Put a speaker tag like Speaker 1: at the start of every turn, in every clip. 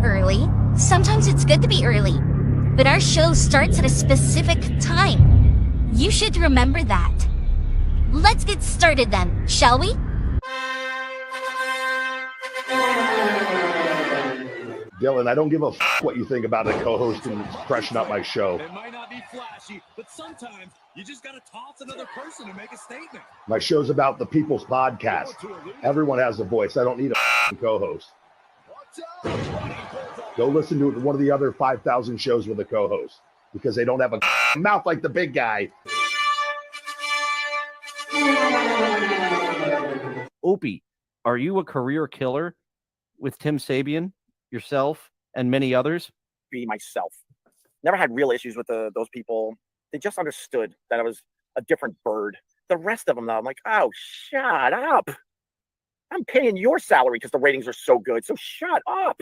Speaker 1: early. Sometimes it's good to be early. But our show starts at a specific time. You should remember that. Let's get started then, shall we?
Speaker 2: Dillon, I don't give a what you think about a co-host and freshen up my show.
Speaker 3: It might not be flashy, but sometimes you just got to toss another person to make a statement.
Speaker 2: My show's about the people's podcast. Everyone has a voice. I don't need a co-host. Go listen to one of the other 5,000 shows with a co-host because they don't have a mouth like the big guy.
Speaker 4: Opie, are you a career killer with Tim Sabian, yourself, and many others?
Speaker 5: Be myself. Never had real issues with those people. They just understood that I was a different bird. The rest of them, though, I'm like, oh, shut up. I'm paying your salary because the ratings are so good, so shut up.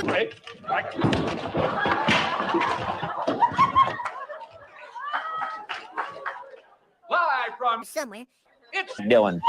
Speaker 2: Right.
Speaker 6: Live from
Speaker 1: Somewhere.
Speaker 6: it's
Speaker 5: Dillon.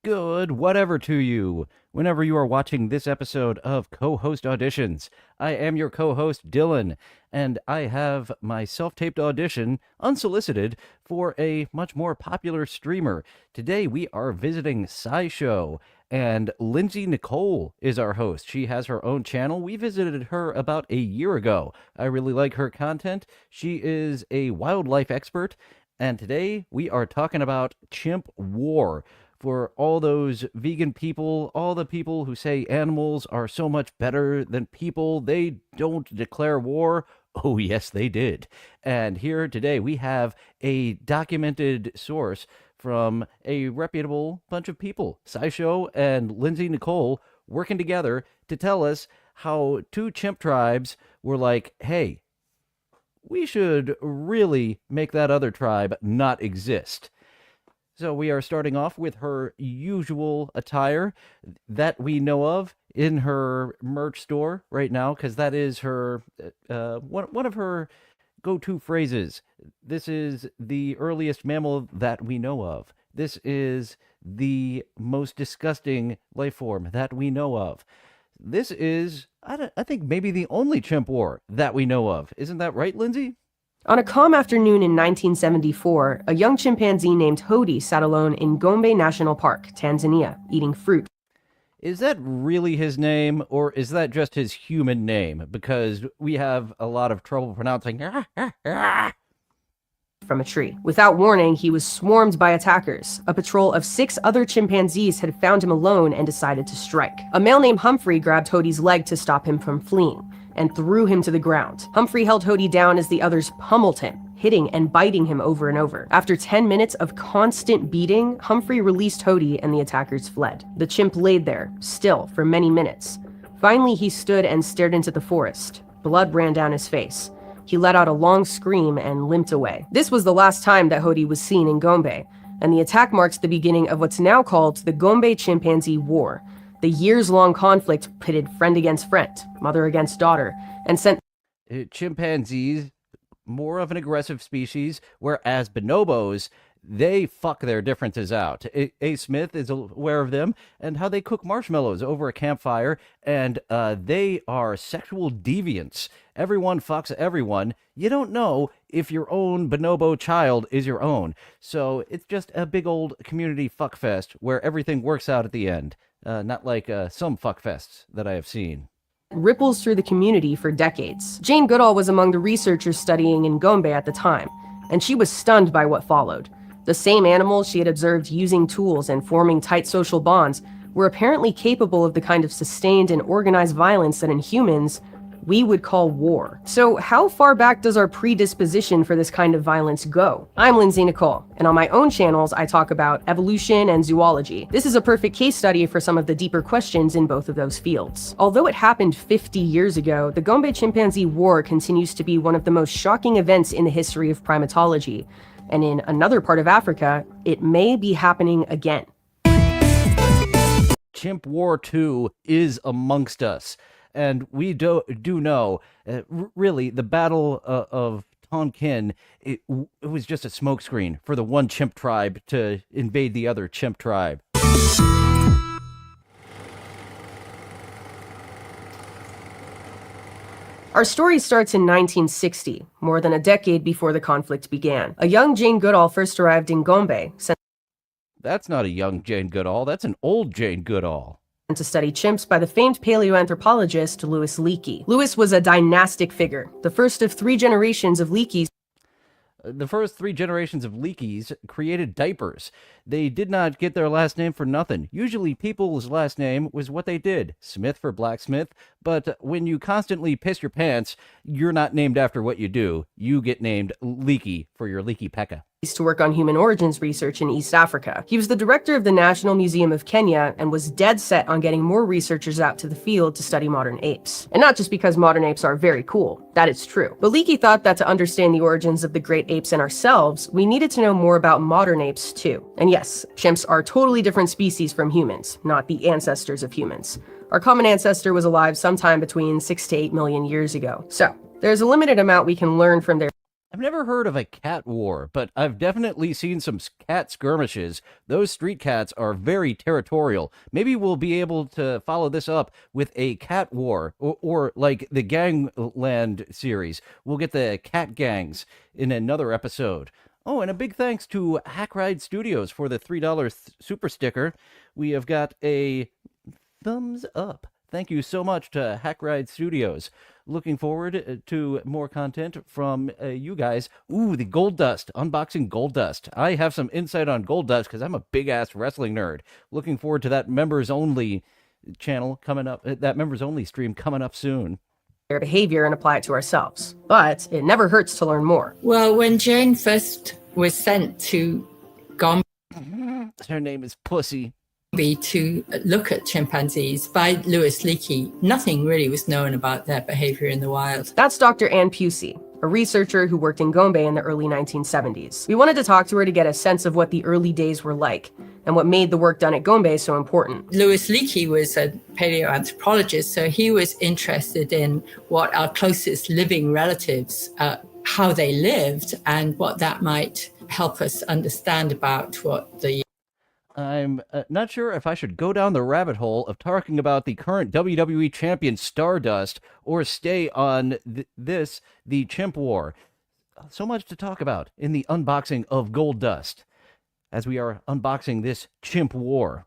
Speaker 4: Good whatever to you, whenever you are watching this episode of Co-Host Auditions. I am your co-host, Dillon, and I have my self-taped audition, unsolicited, for a much more popular streamer. Today we are visiting SciShow, and Lindsay Nikole is our host. She has her own channel. We visited her about a year ago. I really like her content. She is a wildlife expert, and today we are talking about chimp war. For all those vegan people, all the people who say animals are so much better than people, they don't declare war. Oh, yes, they did. And here today we have a documented source from a reputable bunch of people, SciShow and Lindsay Nikole, working together to tell us how two chimp tribes were like, hey, we should really make that other tribe not exist. So we are starting off with her usual attire that we know of in her merch store right now, because that is her one of her go-to phrases. This is the earliest mammal that we know of. This is the most disgusting life form that we know of. This is, I think, maybe the only chimp war that we know of. Isn't that right, Lindsay?
Speaker 7: On a calm afternoon in 1974, a young chimpanzee named Hody sat alone in Gombe National Park, Tanzania, eating fruit.
Speaker 4: Is that really his name, or is that just his human name? Because we have a lot of trouble pronouncing
Speaker 7: From a tree. Without warning, he was swarmed by attackers. A patrol of 6 other chimpanzees had found him alone and decided to strike. A male named Humphrey grabbed Hody's leg to stop him from fleeing and threw him to the ground. Humphrey held Hody down as the others pummeled him, hitting and biting him over and over. After 10 minutes of constant beating, Humphrey released Hody and the attackers fled. The chimp laid there, still, for many minutes. Finally, he stood and stared into the forest. Blood ran down his face. He let out a long scream and limped away. This was the last time that Hody was seen in Gombe, and the attack marks the beginning of what's now called the Gombe Chimpanzee War. The years-long conflict pitted friend against friend, mother against daughter, and sent
Speaker 4: chimpanzees, more of an aggressive species, whereas bonobos, they fuck their differences out. A. Smith is aware of them and how they cook marshmallows over a campfire, and they are sexual deviants. Everyone fucks everyone. You don't know if your own bonobo child is your own. So it's just a big old community fuckfest where everything works out at the end. Not like some fuckfests that I have seen.
Speaker 7: Ripples through the community for decades. Jane Goodall was among the researchers studying in Gombe at the time, and she was stunned by what followed. The same animals she had observed using tools and forming tight social bonds were apparently capable of the kind of sustained and organized violence that in humans we would call war. So how far back does our predisposition for this kind of violence go? I'm Lindsay Nikole, and on my own channels I talk about evolution and zoology. This is a perfect case study for some of the deeper questions in both of those fields. Although it happened 50 years ago, the Gombe Chimpanzee War continues to be one of the most shocking events in the history of primatology. And in another part of Africa, it may be happening again.
Speaker 4: Chimp War 2 is amongst us. And we do know, really, the Battle of Tonkin, it was just a smokescreen for the one chimp tribe to invade the other chimp tribe.
Speaker 7: Our story starts in 1960, more than a decade before the conflict began. A young Jane Goodall first arrived in Gombe, sent
Speaker 4: That's not a young Jane Goodall. That's an old Jane Goodall.
Speaker 7: to study chimps by the famed paleoanthropologist Louis Leakey. Louis was a dynastic figure, the first of 3 generations of Leakeys.
Speaker 4: The first 3 generations of Leakeys created diapers. They did not get their last name for nothing. Usually people's last name was what they did. Smith for blacksmith. But when you constantly piss your pants, you're not named after what you do. You get named Leaky for your leaky pekka.
Speaker 7: To work on human origins research in East Africa. He was the director of the National Museum of Kenya and was dead set on getting more researchers out to the field to study modern apes. And not just because modern apes are very cool, that is true. But Leakey thought that to understand the origins of the great apes and ourselves, we needed to know more about modern apes too. And yes, chimps are totally different species from humans, not the ancestors of humans. Our common ancestor was alive sometime between 6 to 8 million years ago. So, there's a limited amount we can learn from their
Speaker 4: I've never heard of a cat war, but I've definitely seen some cat skirmishes. Those street cats are very territorial. Maybe we'll be able to follow this up with a cat war, or like the Gangland series. We'll get the cat gangs in another episode. Oh, and a big thanks to Hackride Studios for the $3 super sticker. We have got a thumbs up. Thank you so much to Hackride Studios. Looking forward to more content from you guys. Ooh, the Gold Dust, unboxing Gold Dust. I have some insight on Gold Dust because I'm a big-ass wrestling nerd. Looking forward to that members-only channel coming up, that members-only stream coming up soon.
Speaker 7: Their behavior and apply it to ourselves. But it never hurts to learn more.
Speaker 8: Well, when Jane first was sent to Gombe
Speaker 4: Her name is Pussy.
Speaker 8: to look at chimpanzees by Louis Leakey, nothing really was known about their behavior in the wild.
Speaker 7: That's Dr. Ann Pusey, a researcher who worked in Gombe in the early 1970s. We wanted to talk to her to get a sense of what the early days were like and what made the work done at Gombe so important.
Speaker 8: Louis Leakey was a paleoanthropologist, so he was interested in what our closest living relatives, how they lived, and what that might help us understand about what the
Speaker 4: I'm not sure if I should go down the rabbit hole of talking about the current WWE champion Stardust or stay on the Chimp War. So much to talk about in the unboxing of Gold Dust as we are unboxing this Chimp War.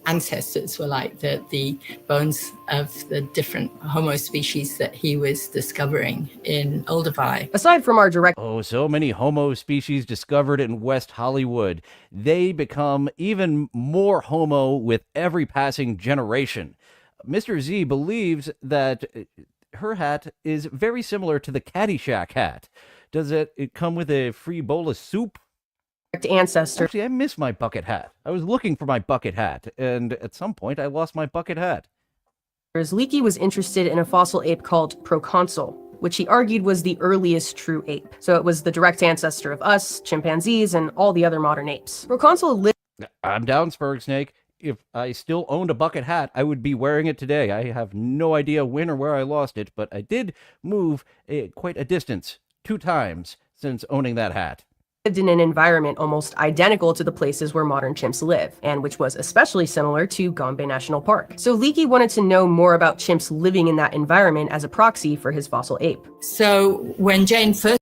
Speaker 8: Ancestors were like, the bones of the different Homo species that he was discovering in Olduvai.
Speaker 7: Aside from our direct
Speaker 4: So many Homo species discovered in West Hollywood. They become even more Homo with every passing generation. Mr. Z believes that her hat is very similar to the Caddyshack hat. Does it come with a free bowl of soup?
Speaker 7: ancestor
Speaker 4: Actually, I miss my bucket hat. I was looking for my bucket hat, and at some point I lost my bucket hat.
Speaker 7: Leakey was interested in a fossil ape called Proconsul, which he argued was the earliest true ape. So it was the direct ancestor of us, chimpanzees, and all the other modern apes. Proconsul lived.
Speaker 4: I'm down, Spurg Snake. If I still owned a bucket hat, I would be wearing it today. I have no idea when or where I lost it, but I did move quite a distance 2 times since owning that hat.
Speaker 7: Lived in an environment almost identical to the places where modern chimps live, and which was especially similar to Gombe National Park. So Leakey wanted to know more about chimps living in that environment as a proxy for his fossil ape.
Speaker 8: So when Jane first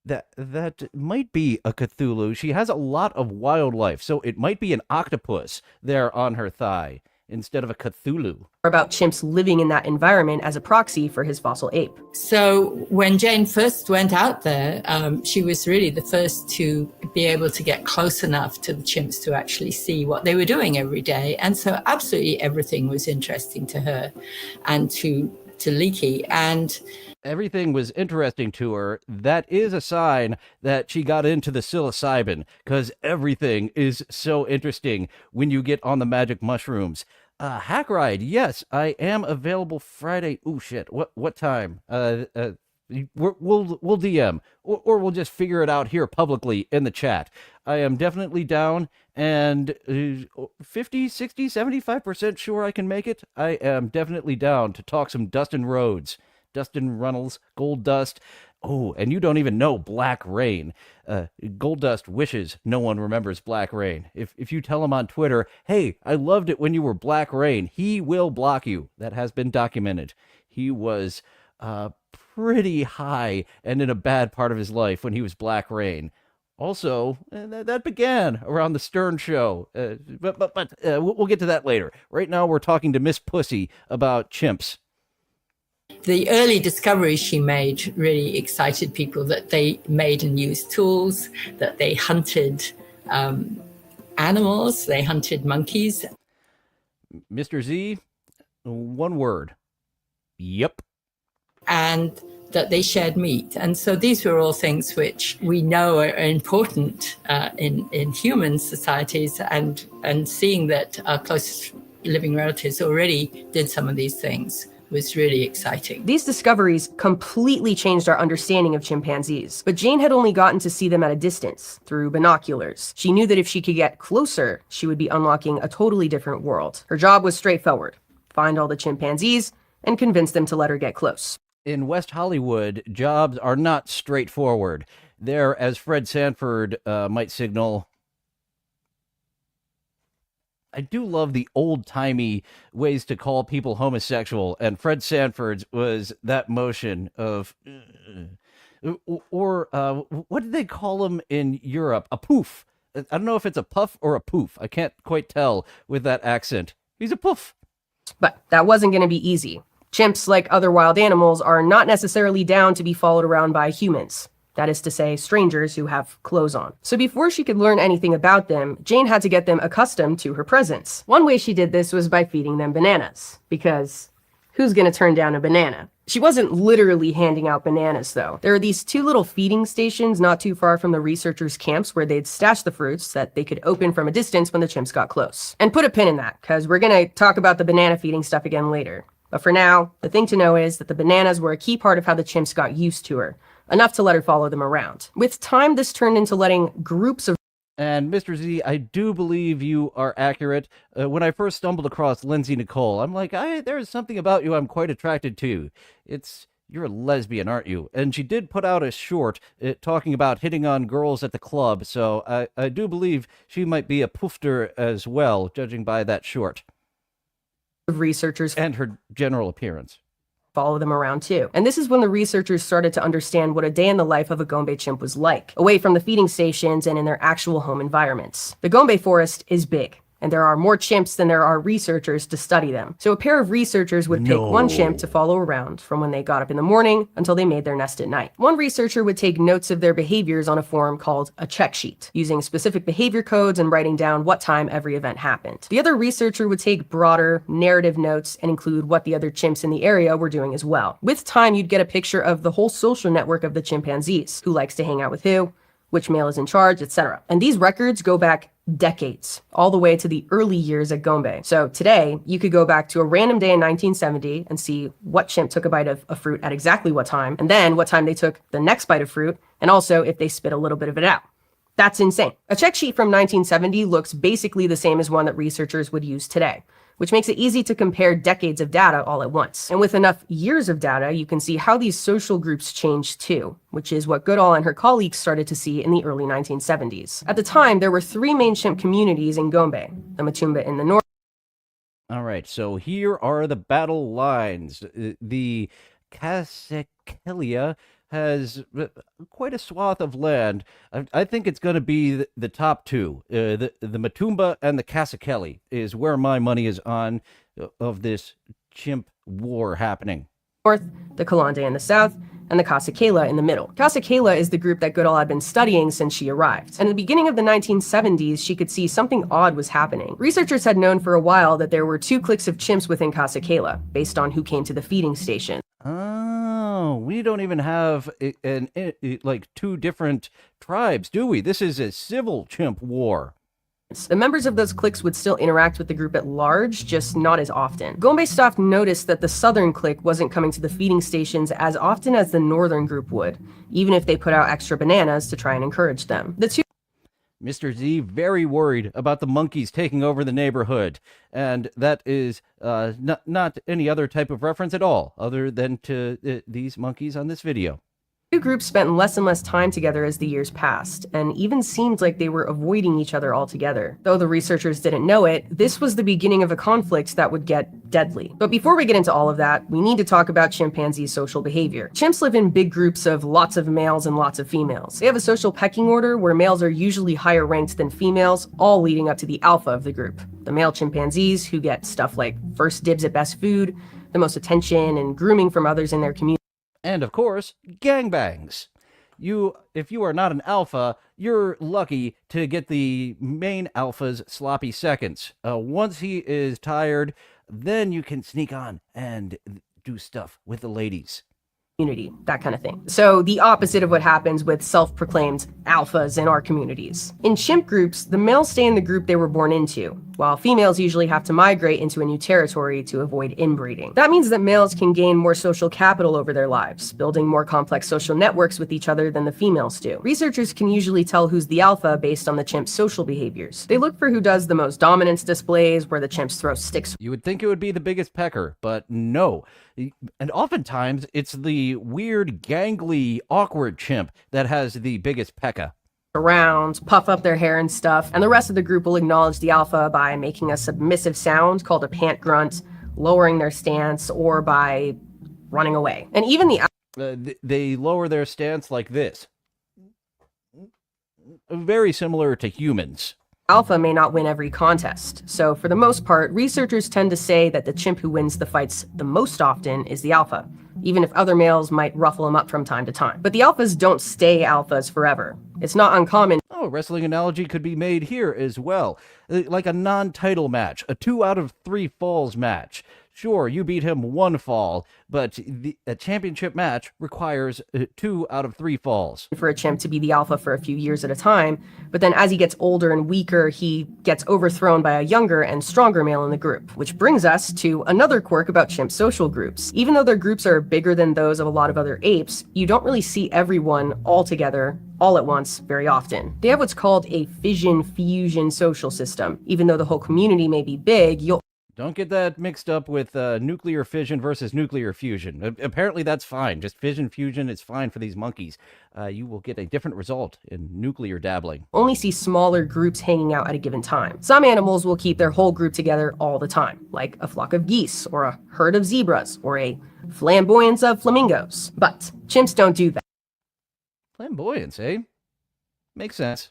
Speaker 4: That might be a Cthulhu. She has a lot of wildlife, so it might be an octopus there on her thigh instead of a Cthulhu.
Speaker 7: About chimps living in that environment as a proxy for his fossil ape.
Speaker 8: So when Jane first went out there, she was really the first to be able to get close enough to the chimps to actually see what they were doing every day. And so absolutely everything was interesting to her and to Leakey. And
Speaker 4: everything was interesting to her. That is a sign that she got into the psilocybin, because everything is so interesting when you get on the magic mushrooms. Hack Ride, yes, I am available Friday. Oh shit, what time? We'll DM, or we'll just figure it out here publicly in the chat. I am definitely down, and 50, 60, 75% sure I can make it. I am definitely down to talk some Dustin Rhodes, Dustin Runnels, Gold Dust. Oh, and you don't even know Black Rain. Gold Dust wishes no one remembers Black Rain. If you tell him on Twitter, hey, I loved it when you were Black Rain, he will block you. That has been documented. He was pretty high and in a bad part of his life when he was Black Rain. Also, that began around the Stern Show. But we'll get to that later. Right now, we're talking to Miss Pussy about chimps.
Speaker 8: The early discoveries she made really excited people, that they made and used tools, that they hunted animals, they hunted monkeys.
Speaker 4: Mr. Z, one word. Yep.
Speaker 8: And that they shared meat. And so these were all things which we know are important in human societies, and seeing that our closest living relatives already did some of these things was really exciting.
Speaker 7: These discoveries completely changed our understanding of chimpanzees, but Jane had only gotten to see them at a distance, through binoculars. She knew that if she could get closer, she would be unlocking a totally different world. Her job was straightforward: find all the chimpanzees and convince them to let her get close.
Speaker 4: In West Hollywood, jobs are not straightforward. They're, as Fred Sanford might signal, I do love the old-timey ways to call people homosexual, and Fred Sanford's was that motion of, or what did they call him in Europe? A poof. I don't know if it's a puff or a poof. I can't quite tell with that accent. He's a poof.
Speaker 7: But that wasn't going to be easy. Chimps, like other wild animals, are not necessarily down to be followed around by humans. That is to say, strangers who have clothes on. So before she could learn anything about them, Jane had to get them accustomed to her presence. One way she did this was by feeding them bananas, because who's going to turn down a banana? She wasn't literally handing out bananas, though. There are these two little feeding stations not too far from the researchers' camps where they'd stash the fruits that they could open from a distance when the chimps got close. And put a pin in that, because we're going to talk about the banana feeding stuff again later. But for now, the thing to know is that the bananas were a key part of how the chimps got used to her, enough to let her follow them around. With time, this turned into letting groups of...
Speaker 4: And Mr. Z, I do believe you are accurate. When I first stumbled across Lindsay Nikole, I'm like, there's something about you I'm quite attracted to. You're a lesbian, aren't you? And she did put out a short talking about hitting on girls at the club, so I do believe she might be a poofter as well, judging by that short.
Speaker 7: Researchers
Speaker 4: and her general appearance
Speaker 7: follow them around too. And this is when the researchers started to understand what a day in the life of a Gombe chimp was like, away from the feeding stations and in their actual home environments. The Gombe forest is big, and there are more chimps than there are researchers to study them. So a pair of researchers would pick one chimp to follow around from when they got up in the morning until they made their nest at night. One researcher would take notes of their behaviors on a form called a check sheet, using specific behavior codes and writing down what time every event happened. The other researcher would take broader narrative notes and include what the other chimps in the area were doing as well. With time, you'd get a picture of the whole social network of the chimpanzees, who likes to hang out with who, which male is in charge, etc. And these records go back decades, all the way to the early years at Gombe. So today, you could go back to a random day in 1970 and see what chimp took a bite of a fruit at exactly what time, and then what time they took the next bite of fruit, and also if they spit a little bit of it out. That's insane. A check sheet from 1970 looks basically the same as one that researchers would use today, which makes it easy to compare decades of data all at once. And with enough years of data, you can see how these social groups changed too, which is what Goodall and her colleagues started to see in the early 1970s. At the time, there were three main chimp communities in Gombe: the Matumba in the north.
Speaker 4: All right, so here are the battle lines. The Casakelia has quite a swath of land. I think it's going to be the top two. The Matumba and the Casakelli is where my money is on of this chimp war happening.
Speaker 7: North, the Kalande in the south, and the Casaquela in the middle. Casaquela is the group that Goodall had been studying since she arrived. And at the beginning of the 1970s, she could see something odd was happening. Researchers had known for a while that there were two cliques of chimps within Casaquela, based on who came to the feeding station.
Speaker 4: Oh, we don't even have like two different tribes, do we? This is a civil chimp war.
Speaker 7: The members of those cliques would still interact with the group at large, just not as often. Gombe staff noticed that the southern clique wasn't coming to the feeding stations as often as the northern group would, even if they put out extra bananas to try and encourage them. The two
Speaker 4: Mr. Z very worried about the monkeys taking over the neighborhood, and that is not any other type of reference at all, other than to these monkeys on this video.
Speaker 7: groups spent less and less time together as the years passed, and even seemed like they were avoiding each other altogether. Though the researchers didn't know it, this was the beginning of a conflict that would get deadly. But before we get into all of that, we need to talk about chimpanzee social behavior. Chimps live in big groups of lots of males and lots of females. They have a social pecking order where males are usually higher ranked than females, all leading up to the alpha of the group. The male chimpanzees, who get stuff like first dibs at best food, the most attention and grooming from others in their community.
Speaker 4: And of course, gangbangs. If you are not an alpha, you're lucky to get the main alpha's sloppy seconds. Once he is tired, then you can sneak on and do stuff with the ladies.
Speaker 7: Community, that kind of thing. So the opposite of what happens with self-proclaimed alphas in our communities. In chimp groups, the males stay in the group they were born into, while females usually have to migrate into a new territory to avoid inbreeding. That means that males can gain more social capital over their lives, building more complex social networks with each other than the females do. Researchers can usually tell who's the alpha based on the chimp's social behaviors. They look for who does the most dominance displays, where the chimps throw sticks.
Speaker 4: You would think it would be the biggest pecker, but no. And oftentimes, it's the weird, gangly, awkward chimp that has the biggest pekka.
Speaker 7: Around, puff up their hair and stuff, and the rest of the group will acknowledge the alpha by making a submissive sound called a pant grunt, lowering their stance, or by running away. And even
Speaker 4: they lower their stance like this. Very similar to humans.
Speaker 7: Alpha may not win every contest, so for the most part, researchers tend to say that the chimp who wins the fights the most often is the alpha, even if other males might ruffle him up from time to time. But the alphas don't stay alphas forever. It's not uncommon.
Speaker 4: Oh, a wrestling analogy could be made here as well. Like a non-title match, a 2 out of 3 falls match. Sure, you beat him 1 fall, but a championship match requires 2 out of 3 falls.
Speaker 7: For a chimp to be the alpha for a few years at a time, but then as he gets older and weaker, he gets overthrown by a younger and stronger male in the group. Which brings us to another quirk about chimp social groups. Even though their groups are bigger than those of a lot of other apes, you don't really see everyone all together all at once very often. They have what's called a fission-fusion social system. Even though the whole community may be big,
Speaker 4: Don't get that mixed up with nuclear fission versus nuclear fusion. Apparently that's fine. Just fission fusion is fine for these monkeys. You will get a different result in nuclear dabbling.
Speaker 7: Only see smaller groups hanging out at a given time. Some animals will keep their whole group together all the time, like a flock of geese, or a herd of zebras, or a flamboyance of flamingos. But chimps don't do that.
Speaker 4: Flamboyance, eh? Makes sense.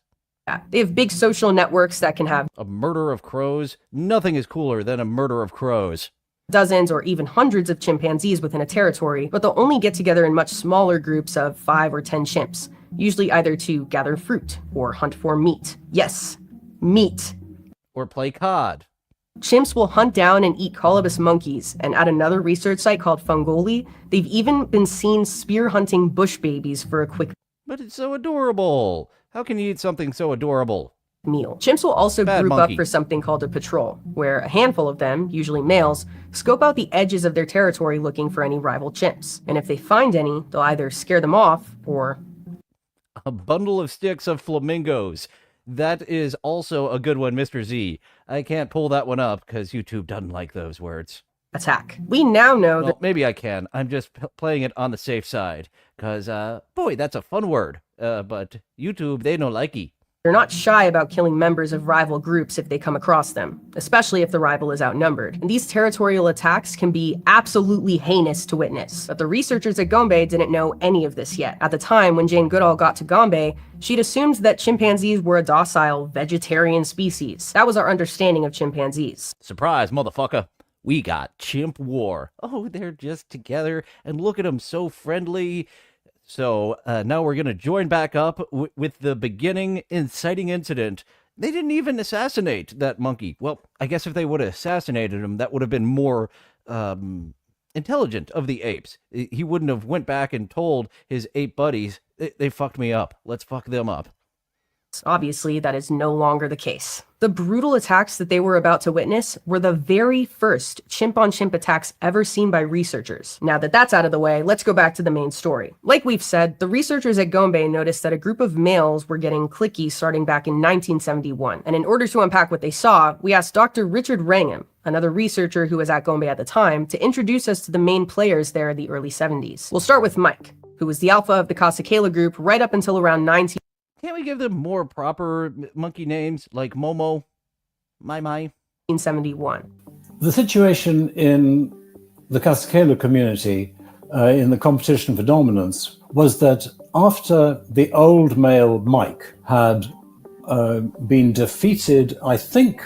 Speaker 7: They have big social networks that can have
Speaker 4: a murder of crows. Nothing is cooler than a murder of crows.
Speaker 7: Dozens or even hundreds of chimpanzees within a territory, but they'll only get together in much smaller groups of 5 or 10 chimps, usually either to gather fruit or hunt for meat. Yes, meat.
Speaker 4: Or play COD.
Speaker 7: Chimps will hunt down and eat colobus monkeys, and at another research site called Fungoli, they've even been seen spear hunting bush babies for a quick
Speaker 4: But it's so adorable. How can you eat something so adorable?
Speaker 7: Meal. Chimps will also
Speaker 4: Bad
Speaker 7: group
Speaker 4: monkey.
Speaker 7: up for something called a patrol, where a handful of them, usually males, scope out the edges of their territory looking for any rival chimps. And if they find any, they'll either scare them off or...
Speaker 4: A bundle of sticks of flamingos. That is also a good one, Mr. Z. I can't pull that one up because YouTube doesn't like those words.
Speaker 7: Attack. We now know
Speaker 4: Well,
Speaker 7: that...
Speaker 4: maybe I can. I'm just playing it on the safe side. Because, boy, that's a fun word. But YouTube, they don't like it.
Speaker 7: They're not shy about killing members of rival groups if they come across them, especially if the rival is outnumbered. And these territorial attacks can be absolutely heinous to witness. But the researchers at Gombe didn't know any of this yet. At the time, when Jane Goodall got to Gombe, she'd assumed that chimpanzees were a docile, vegetarian species. That was our understanding of chimpanzees.
Speaker 4: Surprise, motherfucker. We got chimp war. Oh, they're just together, and look at them, so friendly. So now we're going to join back up with the beginning inciting incident. They didn't even assassinate that monkey. Well, I guess if they would have assassinated him, that would have been more intelligent of the apes. He wouldn't have went back and told his ape buddies, they fucked me up. Let's fuck them up.
Speaker 7: Obviously, that is no longer the case. The brutal attacks that they were about to witness were the very first chimp-on-chimp attacks ever seen by researchers. Now that that's out of the way, let's go back to the main story. Like we've said, the researchers at Gombe noticed that a group of males were getting cliquey starting back in 1971. And in order to unpack what they saw, we asked Dr. Richard Wrangham, another researcher who was at Gombe at the time, to introduce us to the main players there in the early 70s. We'll start with Mike, who was the alpha of the Kasekela group right up until around 19...
Speaker 4: Can't we give them more proper monkey names like Momo, Mai Mai?
Speaker 7: 1971.
Speaker 9: The situation in the Kasekela community in the competition for dominance was that after the old male Mike had been defeated, I think,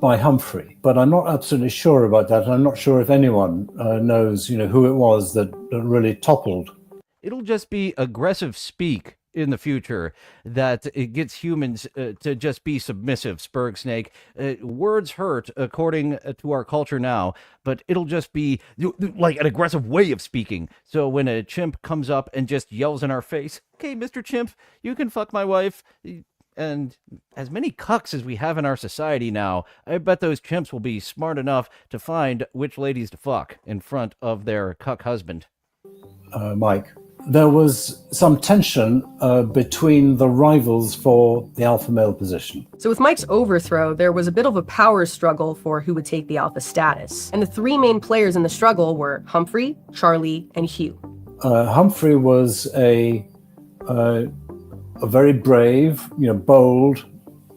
Speaker 9: by Humphrey, but I'm not absolutely sure about that. I'm not sure if anyone knows, who it was that really toppled.
Speaker 4: It'll just be aggressive speak in the future that it gets humans to just be submissive, Spurg Snake. Words hurt according to our culture now, but it'll just be like an aggressive way of speaking. So when a chimp comes up and just yells in our face, "Okay, Mr. Chimp, you can fuck my wife," and as many cucks as we have in our society now, I bet those chimps will be smart enough to find which ladies to fuck in front of their cuck husband.
Speaker 9: Mike, there was some tension between the rivals for the alpha male position.
Speaker 7: So with Mike's overthrow, there was a bit of a power struggle for who would take the alpha status. And the three main players in the struggle were Humphrey, Charlie, and Hugh.
Speaker 9: Humphrey was a very brave, bold,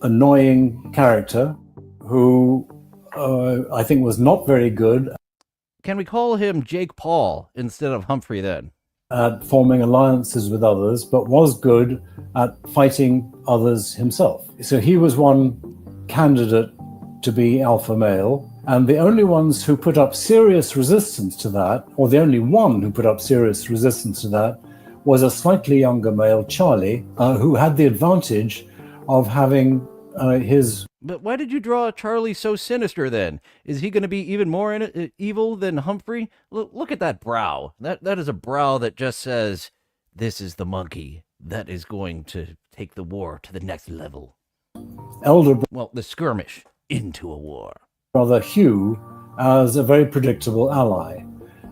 Speaker 9: annoying character who I think was not very good.
Speaker 4: Can we call him Jake Paul instead of Humphrey then?
Speaker 9: At forming alliances with others, but was good at fighting others himself. So he was one candidate to be alpha male, and the only ones who put up serious resistance to that, or the only one who put up serious resistance to that, was a slightly younger male, Charlie, who had the advantage of having his...
Speaker 4: But why did you draw Charlie so sinister then? Is he going to be even more evil than Humphrey? Look at that brow. That is a brow that just says, "This is the monkey that is going to take the war to the next level." The skirmish into a war.
Speaker 9: Brother Hugh as a very predictable ally.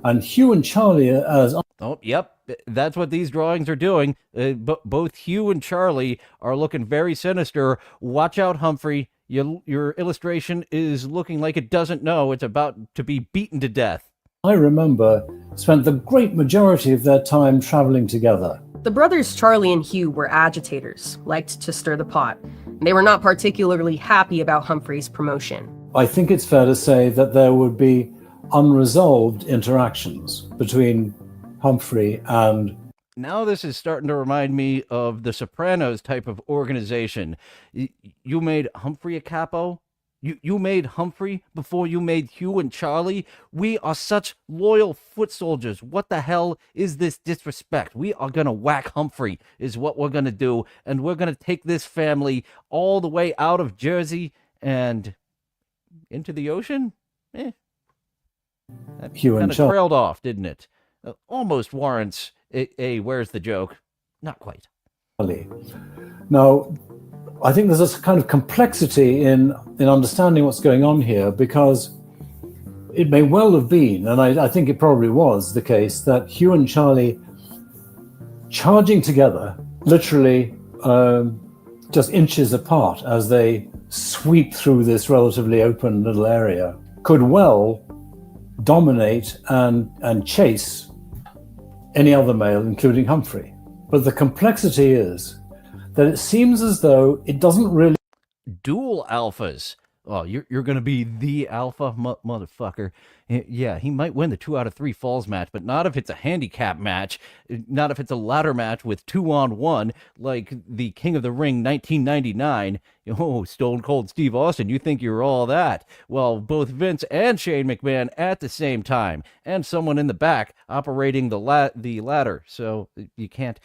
Speaker 9: And Hugh and Charlie as...
Speaker 4: Oh, yep. That's what these drawings are doing. Both Hugh and Charlie are looking very sinister. Watch out, Humphrey. Your illustration is looking like it doesn't know it's about to be beaten to death.
Speaker 9: I remember spent the great majority of their time traveling together.
Speaker 7: The brothers Charlie and Hugh were agitators, liked to stir the pot. They were not particularly happy about Humphrey's promotion.
Speaker 9: I think it's fair to say that there would be unresolved interactions between Humphrey and...
Speaker 4: Now this is starting to remind me of the Sopranos type of organization. You made Humphrey a capo? You made Humphrey before you made Hugh and Charlie? We are such loyal foot soldiers. What the hell is this disrespect? We are going to whack Humphrey is what we're going to do. And we're going to take this family all the way out of Jersey and into the ocean? That
Speaker 9: Hugh and
Speaker 4: kind of
Speaker 9: Charlie
Speaker 4: trailed off, didn't it? Almost warrants a where's the joke? Not quite.
Speaker 9: Now, I think there's a kind of complexity in understanding what's going on here, because it may well have been, and I think it probably was the case, that Hugh and Charlie charging together, literally just inches apart as they sweep through this relatively open little area, could well dominate and chase any other male, including Humphrey. But the complexity is that it seems as though it doesn't really...
Speaker 4: Dual alphas. Oh, you're going to be the alpha motherfucker. Yeah, he might win the 2 out of 3 falls match, but not if it's a handicap match. Not if it's a ladder match with 2-on-1, like the King of the Ring 1999. Oh, Stone Cold Steve Austin, you think you're all that. Well, both Vince and Shane McMahon at the same time, and someone in the back operating the ladder. So you can't...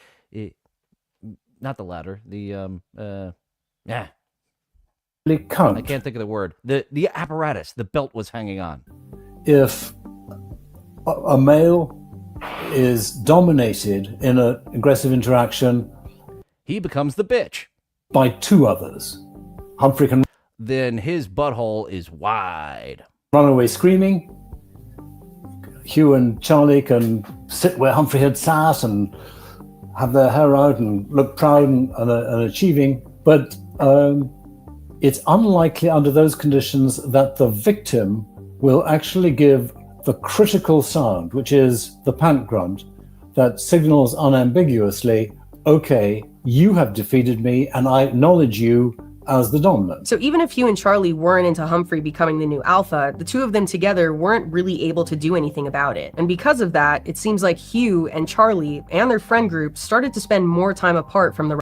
Speaker 4: not the ladder, I can't think of the word. The apparatus, the belt was hanging on.
Speaker 9: If a male is dominated in an aggressive interaction,
Speaker 4: he becomes the bitch.
Speaker 9: by 2 others. Humphrey can
Speaker 4: then his butthole is wide.
Speaker 9: run away screaming. Hugh and Charlie can sit where Humphrey had sat and have their hair out and look proud and achieving. But it's unlikely under those conditions that the victim will actually give the critical sound, which is the pant grunt, that signals unambiguously, okay, you have defeated me and I acknowledge you as the dominant.
Speaker 7: So even if Hugh and Charlie weren't into Humphrey becoming the new alpha, the two of them together weren't really able to do anything about it. And because of that, it seems like Hugh and Charlie and their friend group started to spend more time apart from the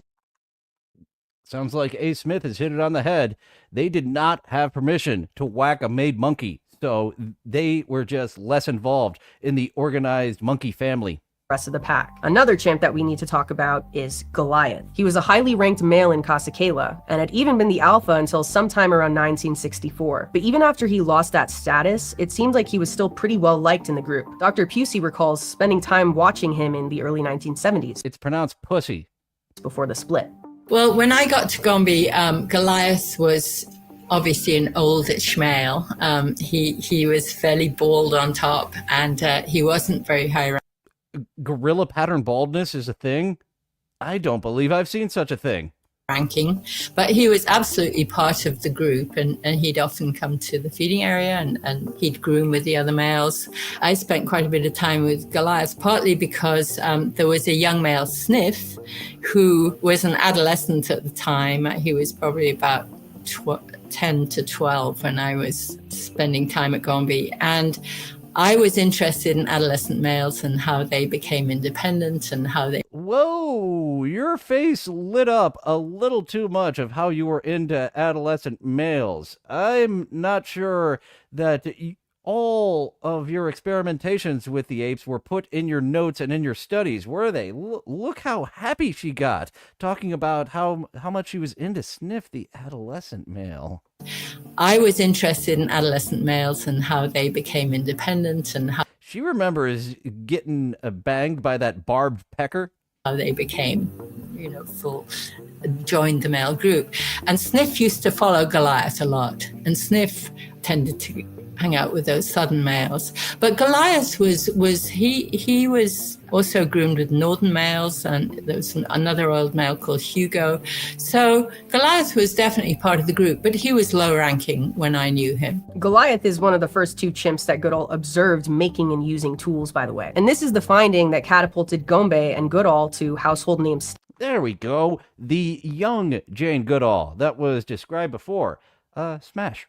Speaker 4: Sounds like A. Smith has hit it on the head. They did not have permission to whack a maid monkey, so they were just less involved in the organized monkey family.
Speaker 7: rest of the pack. Another chimp that we need to talk about is Goliath. He was a highly ranked male in Kasakela, and had even been the alpha until sometime around 1964. But even after he lost that status, it seemed like he was still pretty well liked in the group. Dr. Pusey recalls spending time watching him in the early 1970s.
Speaker 4: It's pronounced pussy.
Speaker 7: Before the split.
Speaker 8: Well, when I got to Gombe, Goliath was obviously an oldish male. He was fairly bald on top, and he wasn't very high.
Speaker 4: Gorilla pattern baldness is a thing? I don't believe I've seen such a thing.
Speaker 8: Ranking, but he was absolutely part of the group, and he'd often come to the feeding area and he'd groom with the other males. I spent quite a bit of time with Goliath, partly because there was a young male, Sniff, who was an adolescent at the time. He was probably about 10 to 12 when I was spending time at Gombe, and I was interested in adolescent males and how they became independent and how they...
Speaker 4: Whoa, your face lit up a little too much of how you were into adolescent males. I'm not sure that all of your experimentations with the apes were put in your notes and in your studies, were they? Look how happy she got, talking about how much she was into Sniff, the adolescent male.
Speaker 8: I was interested in adolescent males and how they became independent and how...
Speaker 4: She remembers getting banged by that barbed pecker.
Speaker 8: How they became, joined the male group. And Sniff used to follow Goliath a lot. And Sniff tended to hang out with those southern males. But Goliath was also groomed with northern males, and there was another old male called Hugo. So Goliath was definitely part of the group, but he was low ranking when I knew him.
Speaker 7: Goliath is one of the first two chimps that Goodall observed making and using tools, by the way. And this is the finding that catapulted Gombe and Goodall to household names.
Speaker 4: There we go. The young Jane Goodall that was described before. Smash.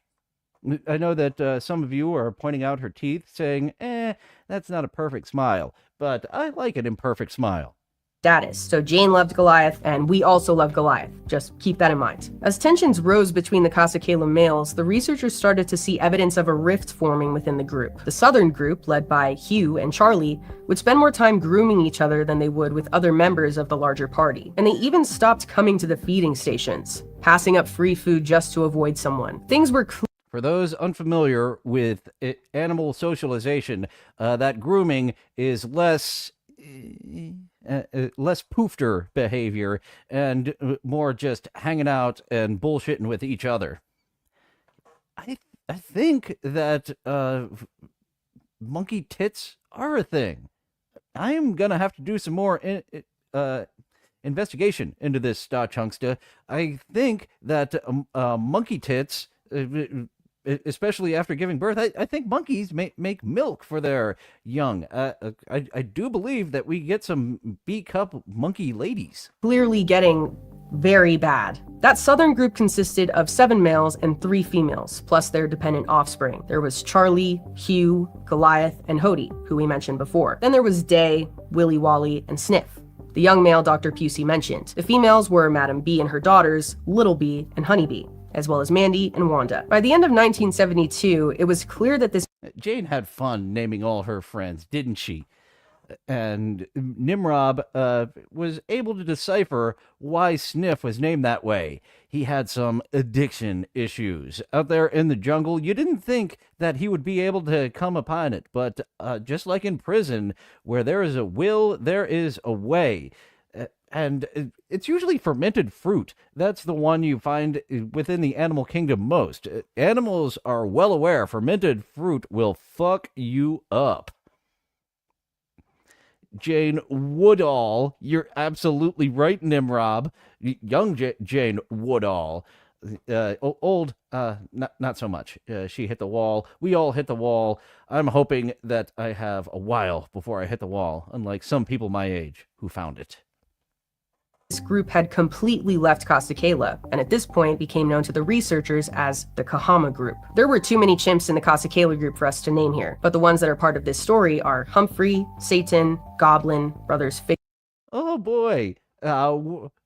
Speaker 4: I know that some of you are pointing out her teeth, saying, that's not a perfect smile, but I like an imperfect smile.
Speaker 7: Status. So Jane loved Goliath, and we also love Goliath. Just keep that in mind. As tensions rose between the Kasakela males, the researchers started to see evidence of a rift forming within the group. The southern group, led by Hugh and Charlie, would spend more time grooming each other than they would with other members of the larger party. And they even stopped coming to the feeding stations, passing up free food just to avoid someone. Things were
Speaker 4: For those unfamiliar with animal socialization, that grooming is less poofter behavior and more just hanging out and bullshitting with each other. I think that monkey tits are a thing. I'm gonna have to do some more investigation into this, Chunksta. I think that monkey tits, especially after giving birth, I think monkeys make milk for their young. I do believe that we get some B-cup monkey ladies.
Speaker 7: Clearly getting very bad. That southern group consisted of 7 males and 3 females, plus their dependent offspring. There was Charlie, Hugh, Goliath, and Hody, who we mentioned before. Then there was Day, Willy Wally, and Sniff, the young male Dr. Pusey mentioned. The females were Madam B and her daughters, Little B and Honeybee, as well as Mandy and Wanda. By the end of 1972, it was clear that this...
Speaker 4: Jane had fun naming all her friends, didn't she? And Nimrod was able to decipher why Sniff was named that way. He had some addiction issues. Out there in the jungle, you didn't think that he would be able to come upon it, but just like in prison, where there is a will, there is a way. And it's usually fermented fruit. That's the one you find within the animal kingdom most. Animals are well aware fermented fruit will fuck you up. Jane Woodall, you're absolutely right, Nimrob. Young Jane Woodall. Old, not so much. She hit the wall. We all hit the wall. I'm hoping that I have a while before I hit the wall, unlike some people my age who found it.
Speaker 7: This group had completely left Kasakela, and at this point became known to the researchers as the Kahama group. There were too many chimps in the Kasakela group for us to name here, but the ones that are part of this story are Humphrey, Satan, Goblin, Brothers Fig.
Speaker 4: Oh boy.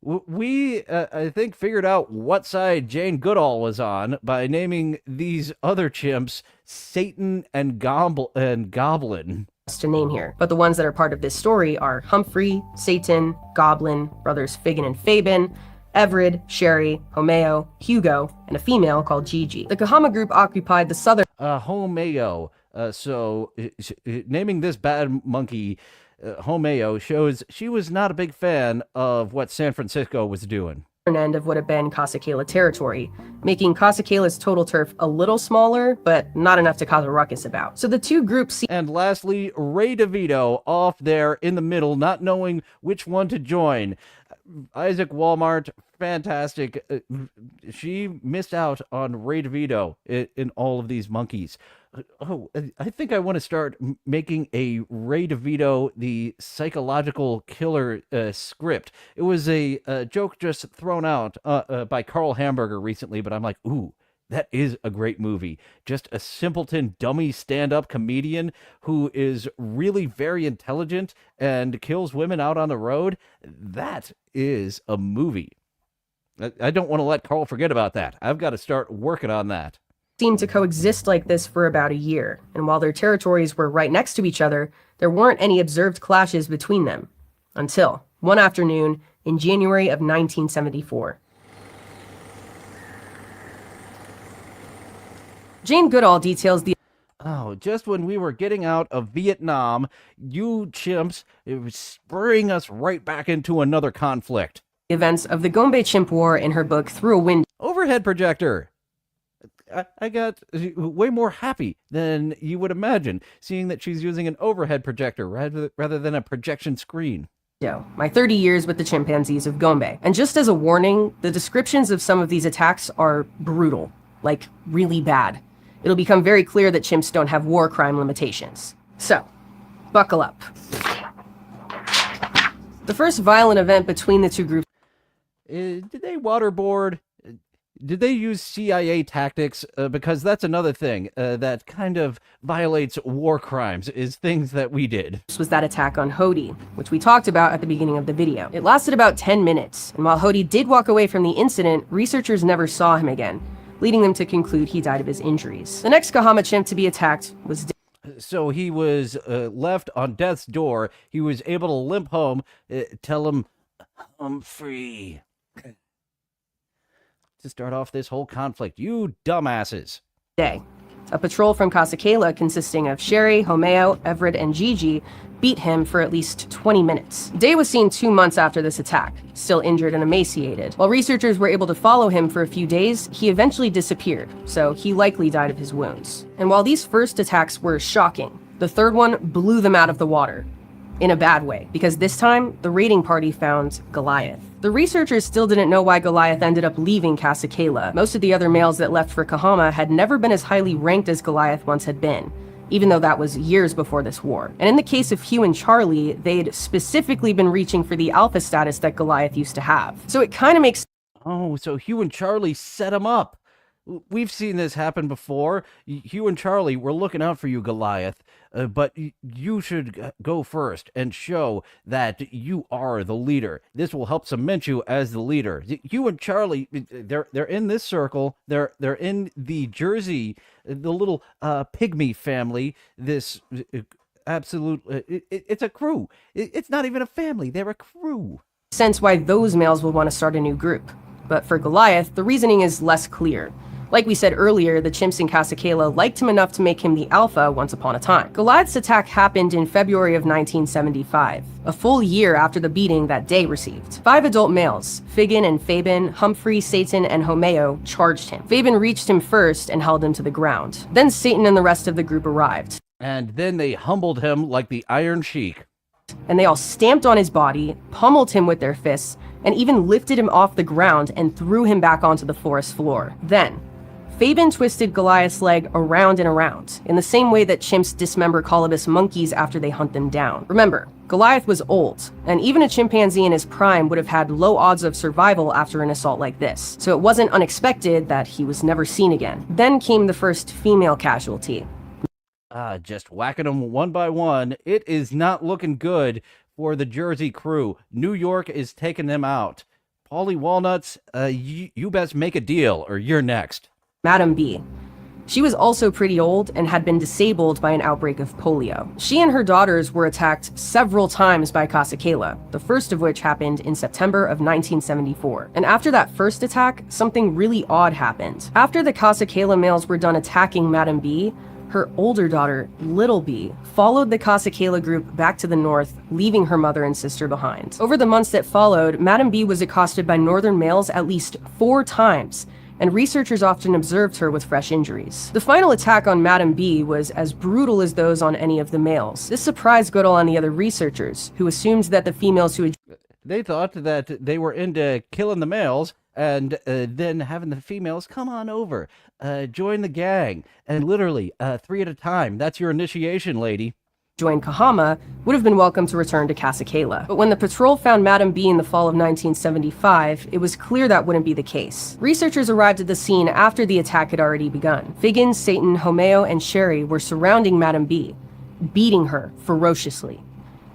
Speaker 4: We, I think, figured out what side Jane Goodall was on by naming these other chimps Satan and Goblin.
Speaker 7: To name here, but the ones that are part of this story are Humphrey, Satan, Goblin, Brothers Figgin and Fabin, Everett, Sherry, Homeo, Hugo, and a female called Gigi. The Kahama group occupied the southern
Speaker 4: Homeo. So naming this bad monkey Homeo shows she was not a big fan of what San Francisco was doing.
Speaker 7: End of what had been Kasakela territory, making Kasakela's total turf a little smaller, but not enough to cause a ruckus about. So the two groups
Speaker 4: And lastly, Ray DeVito off there in the middle, not knowing which one to join. Isaac Walmart, fantastic. She missed out on Ray DeVito in all of these monkeys. Oh, I think I want to start making a Ray DeVito, the psychological killer script. It was a joke just thrown out by Carl Hamburger recently, but I'm like, ooh, that is a great movie. Just a simpleton, dummy stand-up comedian who is really very intelligent and kills women out on the road. That is a movie. I don't want to let Carl forget about that. I've got to start working on that.
Speaker 7: Seemed to coexist like this for about a year, and while their territories were right next to each other, there weren't any observed clashes between them. Until one afternoon in January of 1974. Jane Goodall details the
Speaker 4: Oh, just when we were getting out of Vietnam, you chimps, it was spurring us right back into another conflict.
Speaker 7: events of the Gombe Chimp War in her book Through a Window.
Speaker 4: Overhead projector. I got way more happy than you would imagine, seeing that she's using an overhead projector rather than a projection screen.
Speaker 7: My 30 years with the chimpanzees of Gombe. And just as a warning, the descriptions of some of these attacks are brutal, like really bad. It'll become very clear that chimps don't have war crime limitations. So, buckle up. The first violent event between the two groups.
Speaker 4: Did they waterboard? Did they use CIA tactics? Because that's another thing that kind of violates war crimes, is things that we did.
Speaker 7: Was that attack on Hody, which we talked about at the beginning of the video. It lasted about 10 minutes, and while Hody did walk away from the incident, researchers never saw him again, leading them to conclude he died of his injuries. The next Kahama chimp to be attacked was
Speaker 4: So he was left on death's door. He was able to limp home, tell him, I'm free. To start off this whole conflict, you dumbasses.
Speaker 7: Day. A patrol from Kasakela consisting of Sherry, Homeo, Everett, and Gigi beat him for at least 20 minutes. Day was seen 2 months after this attack, still injured and emaciated. While researchers were able to follow him for a few days, he eventually disappeared, so he likely died of his wounds. And while these first attacks were shocking, the third one blew them out of the water. In a bad way, because this time, the raiding party found Goliath. The researchers still didn't know why Goliath ended up leaving Kasakela. Most of the other males that left for Kahama had never been as highly ranked as Goliath once had been, even though that was years before this war. And in the case of Hugh and Charlie, they'd specifically been reaching for the alpha status that Goliath used to have. So it kind of makes...
Speaker 4: Oh, so Hugh and Charlie set him up. We've seen this happen before. Hugh and Charlie were looking out for you, Goliath, but you should go first and show that you are the leader. This will help cement you as the leader. Hugh and Charlie, they're in this circle. They're in the Jersey, the little pygmy family. This absolute, it's a crew. It's not even a family. They're a crew.
Speaker 7: Sense why those males would want to start a new group. But for Goliath, the reasoning is less clear. Like we said earlier, the chimps in Kasakela liked him enough to make him the alpha once upon a time. Goliath's attack happened in February of 1975, a full year after the beating that Day received. 5 adult males, Figgin and Fabin, Humphrey, Satan, and Homeo, charged him. Fabin reached him first and held him to the ground. Then Satan and the rest of the group arrived.
Speaker 4: And then they humbled him like the Iron Sheik.
Speaker 7: And they all stamped on his body, pummeled him with their fists, and even lifted him off the ground and threw him back onto the forest floor. Then, Fabin twisted Goliath's leg around and around, in the same way that chimps dismember colobus monkeys after they hunt them down. Remember, Goliath was old, and even a chimpanzee in his prime would have had low odds of survival after an assault like this, so it wasn't unexpected that he was never seen again. Then came the first female casualty.
Speaker 4: Just whacking them one by one. It is not looking good for the Jersey crew. New York is taking them out. Paulie Walnuts, you best make a deal, or you're next.
Speaker 7: Madam B. She was also pretty old and had been disabled by an outbreak of polio. She and her daughters were attacked several times by Kasakela, the first of which happened in September of 1974. And after that first attack, something really odd happened. After the Kasakela males were done attacking Madam B, her older daughter, Little B, followed the Kasakela group back to the north, leaving her mother and sister behind. Over the months that followed, Madam B was accosted by northern males at least 4 times, and researchers often observed her with fresh injuries. The final attack on Madam B was as brutal as those on any of the males. This surprised Goodall and the other researchers, who assumed that the females who had...
Speaker 4: They thought that they were into killing the males and then having the females come on over, join the gang, and literally 3 at a time. That's your initiation, lady.
Speaker 7: Joined Kahama would have been welcome to return to Kasakela. But when the patrol found Madam B in the fall of 1975, it was clear that wouldn't be the case. Researchers arrived at the scene after the attack had already begun. Figgin, Satan, Homeo, and Sherry were surrounding Madam B, beating her ferociously.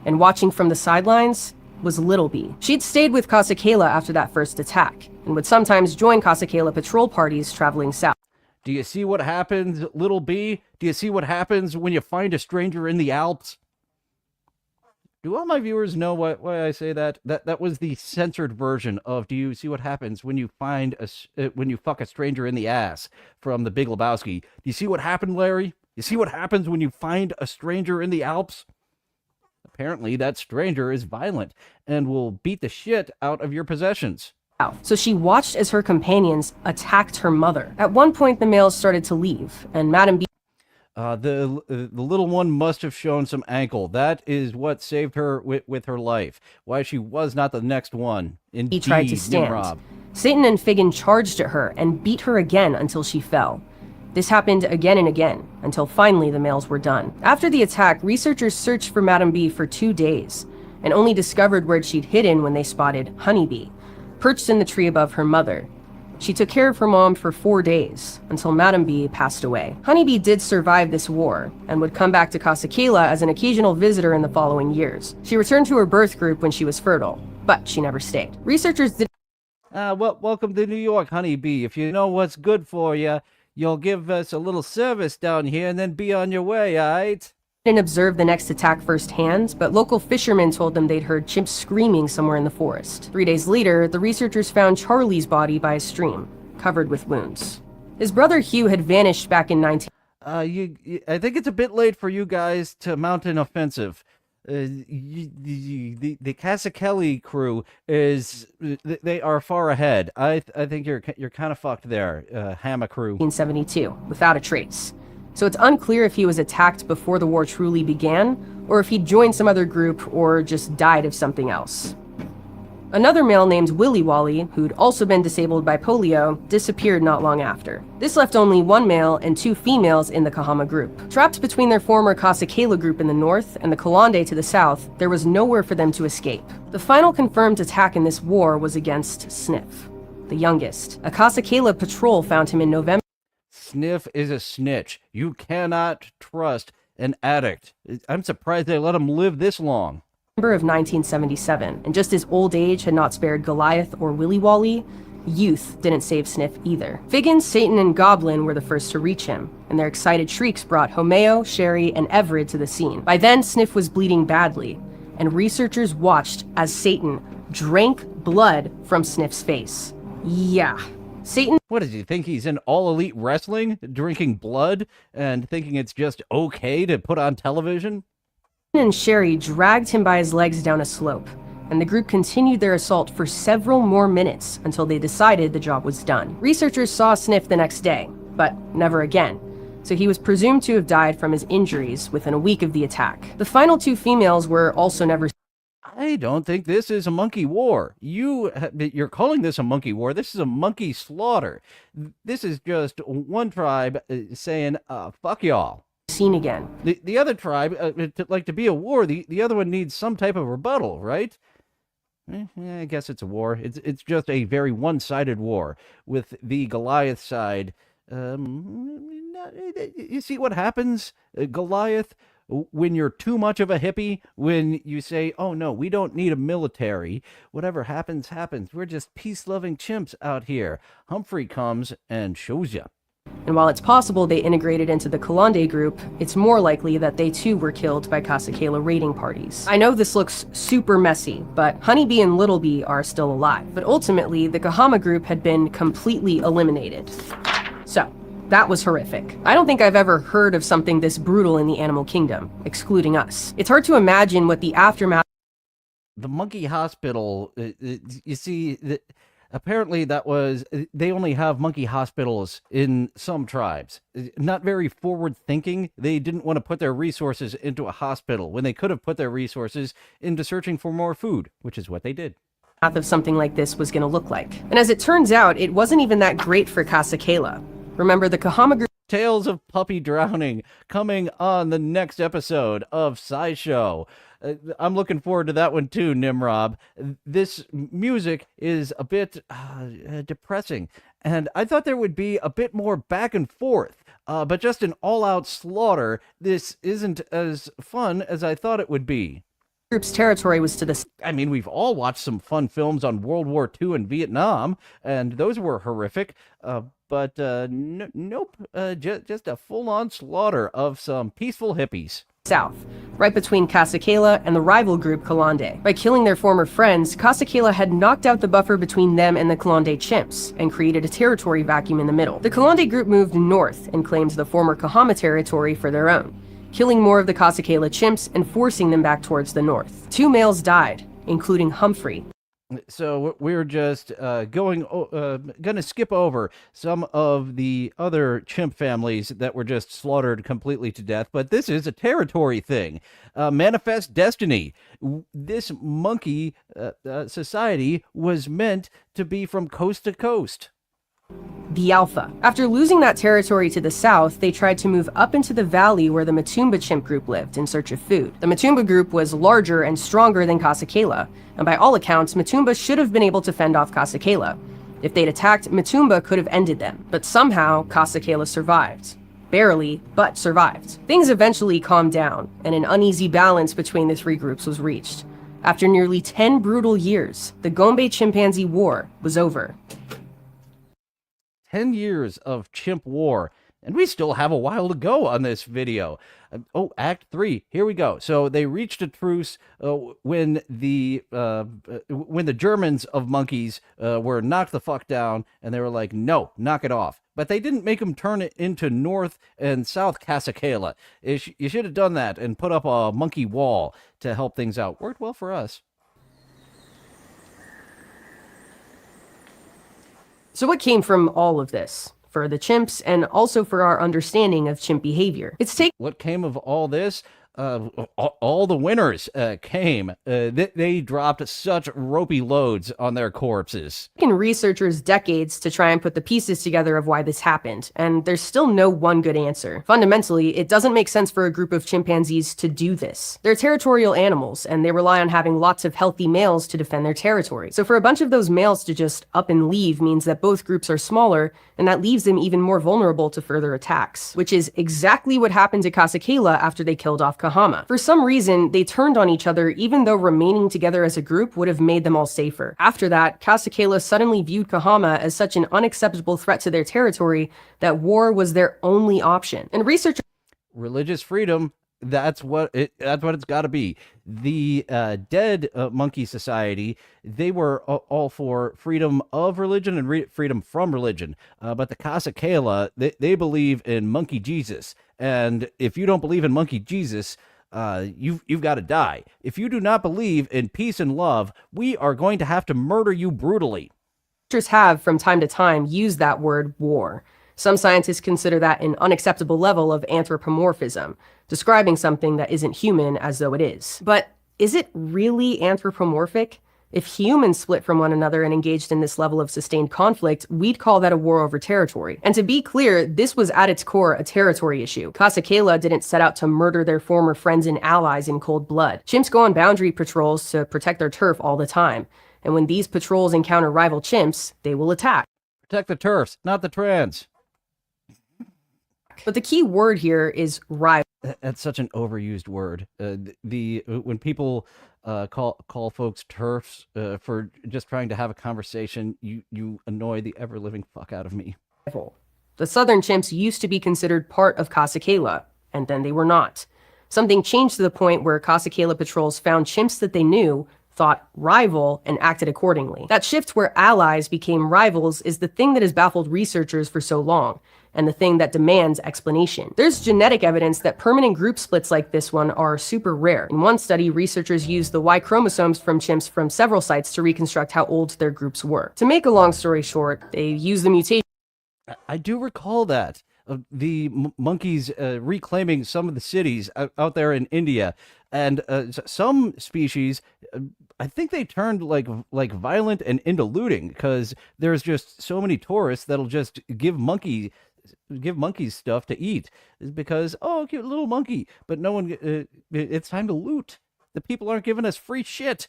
Speaker 7: And watching from the sidelines was Little B. She'd stayed with Kasakela after that first attack, and would sometimes join Kasakela patrol parties traveling south.
Speaker 4: Do you see what happens, Little B? Do you see what happens when you find a stranger in the Alps? Do all my viewers know why I say that? That was the censored version of "Do you see what happens when you find when you fuck a stranger in the ass" from The Big Lebowski. Do you see what happened, Larry? You see what happens when you find a stranger in the Alps? Apparently, that stranger is violent and will beat the shit out of your possessions.
Speaker 7: So she watched as her companions attacked her mother. At one point, the males started to leave, and Madam B...
Speaker 4: The little one must have shown some ankle. That is what saved her with her life. Why she was not the next one. Indeed,
Speaker 7: He tried to stand.
Speaker 4: Nimrod.
Speaker 7: Satan and Figgin charged at her and beat her again until she fell. This happened again and again, until finally the males were done. After the attack, researchers searched for Madam B for 2 days, and only discovered where she'd hidden when they spotted Honeybee, perched in the tree above her mother. She took care of her mom for 4 days, until Madam B passed away. Honeybee did survive this war, and would come back to Kasakela as an occasional visitor in the following years. She returned to her birth group when she was fertile, but she never stayed. Researchers did...
Speaker 4: Welcome to New York, Honeybee. If you know what's good for you, you'll give us a little service down here and then be on your way, alright?
Speaker 7: Didn't observe the next attack firsthand, but local fishermen told them they'd heard chimps screaming somewhere in the forest. 3 days later, the researchers found Charlie's body by a stream, covered with wounds. His brother Hugh had vanished back in
Speaker 4: I think it's a bit late for you guys to mount an offensive. The Kasakeli crew they are far ahead. I think you're kind of fucked there, Hammer crew.
Speaker 7: 1972, without a trace. So it's unclear if he was attacked before the war truly began, or if he joined some other group, or just died of something else. Another male named Willy Wally, who'd also been disabled by polio, disappeared not long after. This left only 1 male and 2 females in the Kahama group. Trapped between their former Kasakela group in the north and the Kalande to the south, there was nowhere for them to escape. The final confirmed attack in this war was against Sniff, the youngest. A Kasakela patrol found him in November.
Speaker 4: Sniff is a snitch. You cannot trust an addict. I'm surprised they let him live this long.
Speaker 7: Of 1977, and just as old age had not spared Goliath or Willy Wally, youth didn't save Sniff either. Figgin, Satan, and Goblin were the first to reach him, and their excited shrieks brought Homeo, Sherry, and Everett to the scene. By then, Sniff was bleeding badly, and researchers watched as Satan drank blood from Sniff's face. Yeah. Satan
Speaker 4: What does he think he's in All Elite Wrestling, drinking blood and thinking it's just okay to put on television?
Speaker 7: and Sherry dragged him by his legs down a slope, and the group continued their assault for several more minutes until they decided the job was done. Researchers saw Sniff the next day, but never again, so he was presumed to have died from his injuries within a week of the attack. The final 2 females were also never.
Speaker 4: I don't think this is a monkey war. You're calling this a monkey war. This is a monkey slaughter. This is just one tribe saying, fuck y'all.
Speaker 7: Seen again.
Speaker 4: The other tribe, to be a war, the other one needs some type of rebuttal, right? I guess it's a war. It's just a very one-sided war, with the Goliath side. You see what happens, Goliath, when you're too much of a hippie, when you say, oh no, we don't need a military. Whatever happens, happens. We're just peace-loving chimps out here. Humphrey comes and shows you.
Speaker 7: And while it's possible they integrated into the Kalande group, it's more likely that they too were killed by Kasakela raiding parties. I know this looks super messy, but Honeybee and Littlebee are still alive. But ultimately, the Kahama group had been completely eliminated. So, that was horrific. I don't think I've ever heard of something this brutal in the animal kingdom, excluding us. It's hard to imagine what the aftermath.
Speaker 4: The monkey hospital, you see, apparently they only have monkey hospitals in some tribes. Not very forward-thinking. They didn't want to put their resources into a hospital when they could have put their resources into searching for more food, which is what they did.
Speaker 7: Of something like this was going to look like. And as it turns out, it wasn't even that great for Kasakela. Remember, the Kahama group.
Speaker 4: Tales of puppy drowning coming on the next episode of SciShow. I'm looking forward to that one too, Nimrod. This music is a bit depressing, and I thought there would be a bit more back and forth, but just an all-out slaughter. This isn't as fun as I thought it would be.
Speaker 7: Group's territory was to the.
Speaker 4: I mean, we've all watched some fun films on World War II and Vietnam, and those were horrific. But nope, just a full-on slaughter of some peaceful hippies.
Speaker 7: South, right between Kasakela and the rival group Kalande. By killing their former friends, Kasakela had knocked out the buffer between them and the Kalande chimps, and created a territory vacuum in the middle. The Kalande group moved north and claimed the former Kahama territory for their own, killing more of the Kasakela chimps and forcing them back towards the north. 2 males died, including Humphrey.
Speaker 4: So we're just gonna skip over some of the other chimp families that were just slaughtered completely to death, but this is a territory thing. Manifest destiny. This monkey society was meant to be from coast to coast.
Speaker 7: The Alpha. After losing that territory to the south, they tried to move up into the valley where the Matumba chimp group lived in search of food. The Matumba group was larger and stronger than Kasakela, and by all accounts, Matumba should have been able to fend off Kasakela. If they'd attacked, Matumba could have ended them, but somehow Kasakela survived. Barely, but survived. Things eventually calmed down, and an uneasy balance between the 3 groups was reached. After nearly 10 brutal years, the Gombe Chimpanzee War was over.
Speaker 4: 10 years of chimp war, and we still have a while to go on this video. Act 3, here we go. So they reached a truce when the Germans of monkeys were knocked the fuck down, and they were like, no, knock it off. But they didn't make them turn it into North and South Kasakela. You should have done that and put up a monkey wall to help things out. Worked well for us.
Speaker 7: So what came from all of this? For the chimps, and also for our understanding of chimp behavior.
Speaker 4: What came of all this? All the winners came. They dropped such ropey loads on their corpses.
Speaker 7: Taken researchers decades to try and put the pieces together of why this happened, and there's still no one good answer. Fundamentally, it doesn't make sense for a group of chimpanzees to do this. They're territorial animals, and they rely on having lots of healthy males to defend their territory. So for a bunch of those males to just up and leave means that both groups are smaller, and that leaves them even more vulnerable to further attacks, which is exactly what happened to Kasakela after they killed off Kahama. For some reason, they turned on each other even though remaining together as a group would have made them all safer. After that, Kasakela suddenly viewed Kahama as such an unacceptable threat to their territory that war was their only option. And researchers.
Speaker 4: Religious freedom. That's what it's got to be. The dead monkey society, they were all for freedom of religion and freedom from religion. But the Casa Kela, they believe in monkey Jesus, and if you don't believe in monkey Jesus, you've got to die. If you do not believe in peace and love, we are going to have to murder you brutally.
Speaker 7: Researchers have, from time to time, used that word war. Some scientists consider that an unacceptable level of anthropomorphism, describing something that isn't human as though it is. But is it really anthropomorphic? If humans split from one another and engaged in this level of sustained conflict, we'd call that a war over territory. And to be clear, this was at its core a territory issue. Casa Kela didn't set out to murder their former friends and allies in cold blood. Chimps go on boundary patrols to protect their turf all the time. And when these patrols encounter rival chimps, they will attack.
Speaker 4: Protect the turfs, not the trans.
Speaker 7: But the key word here is rival.
Speaker 4: That's such an overused word. When people call folks turfs for just trying to have a conversation, you annoy the ever living fuck out of me.
Speaker 7: The southern chimps used to be considered part of Casa Kela, and then they were not. Something changed to the point where Casa Kela patrols found chimps that they knew, thought rival, and acted accordingly. That shift where allies became rivals is the thing that has baffled researchers for so long, and the thing that demands explanation. There's genetic evidence that permanent group splits like this one are super rare. In one study, researchers used the Y chromosomes from chimps from several sites to reconstruct how old their groups were. To make a long story short, they used the mutation.
Speaker 4: I do recall that. The monkeys reclaiming some of the cities out there in India, and some species, I think they turned like violent and into looting because there's just so many tourists that'll just give monkeys stuff to eat because, oh, cute little monkey, but no one, it's time to loot. The people aren't giving us free shit.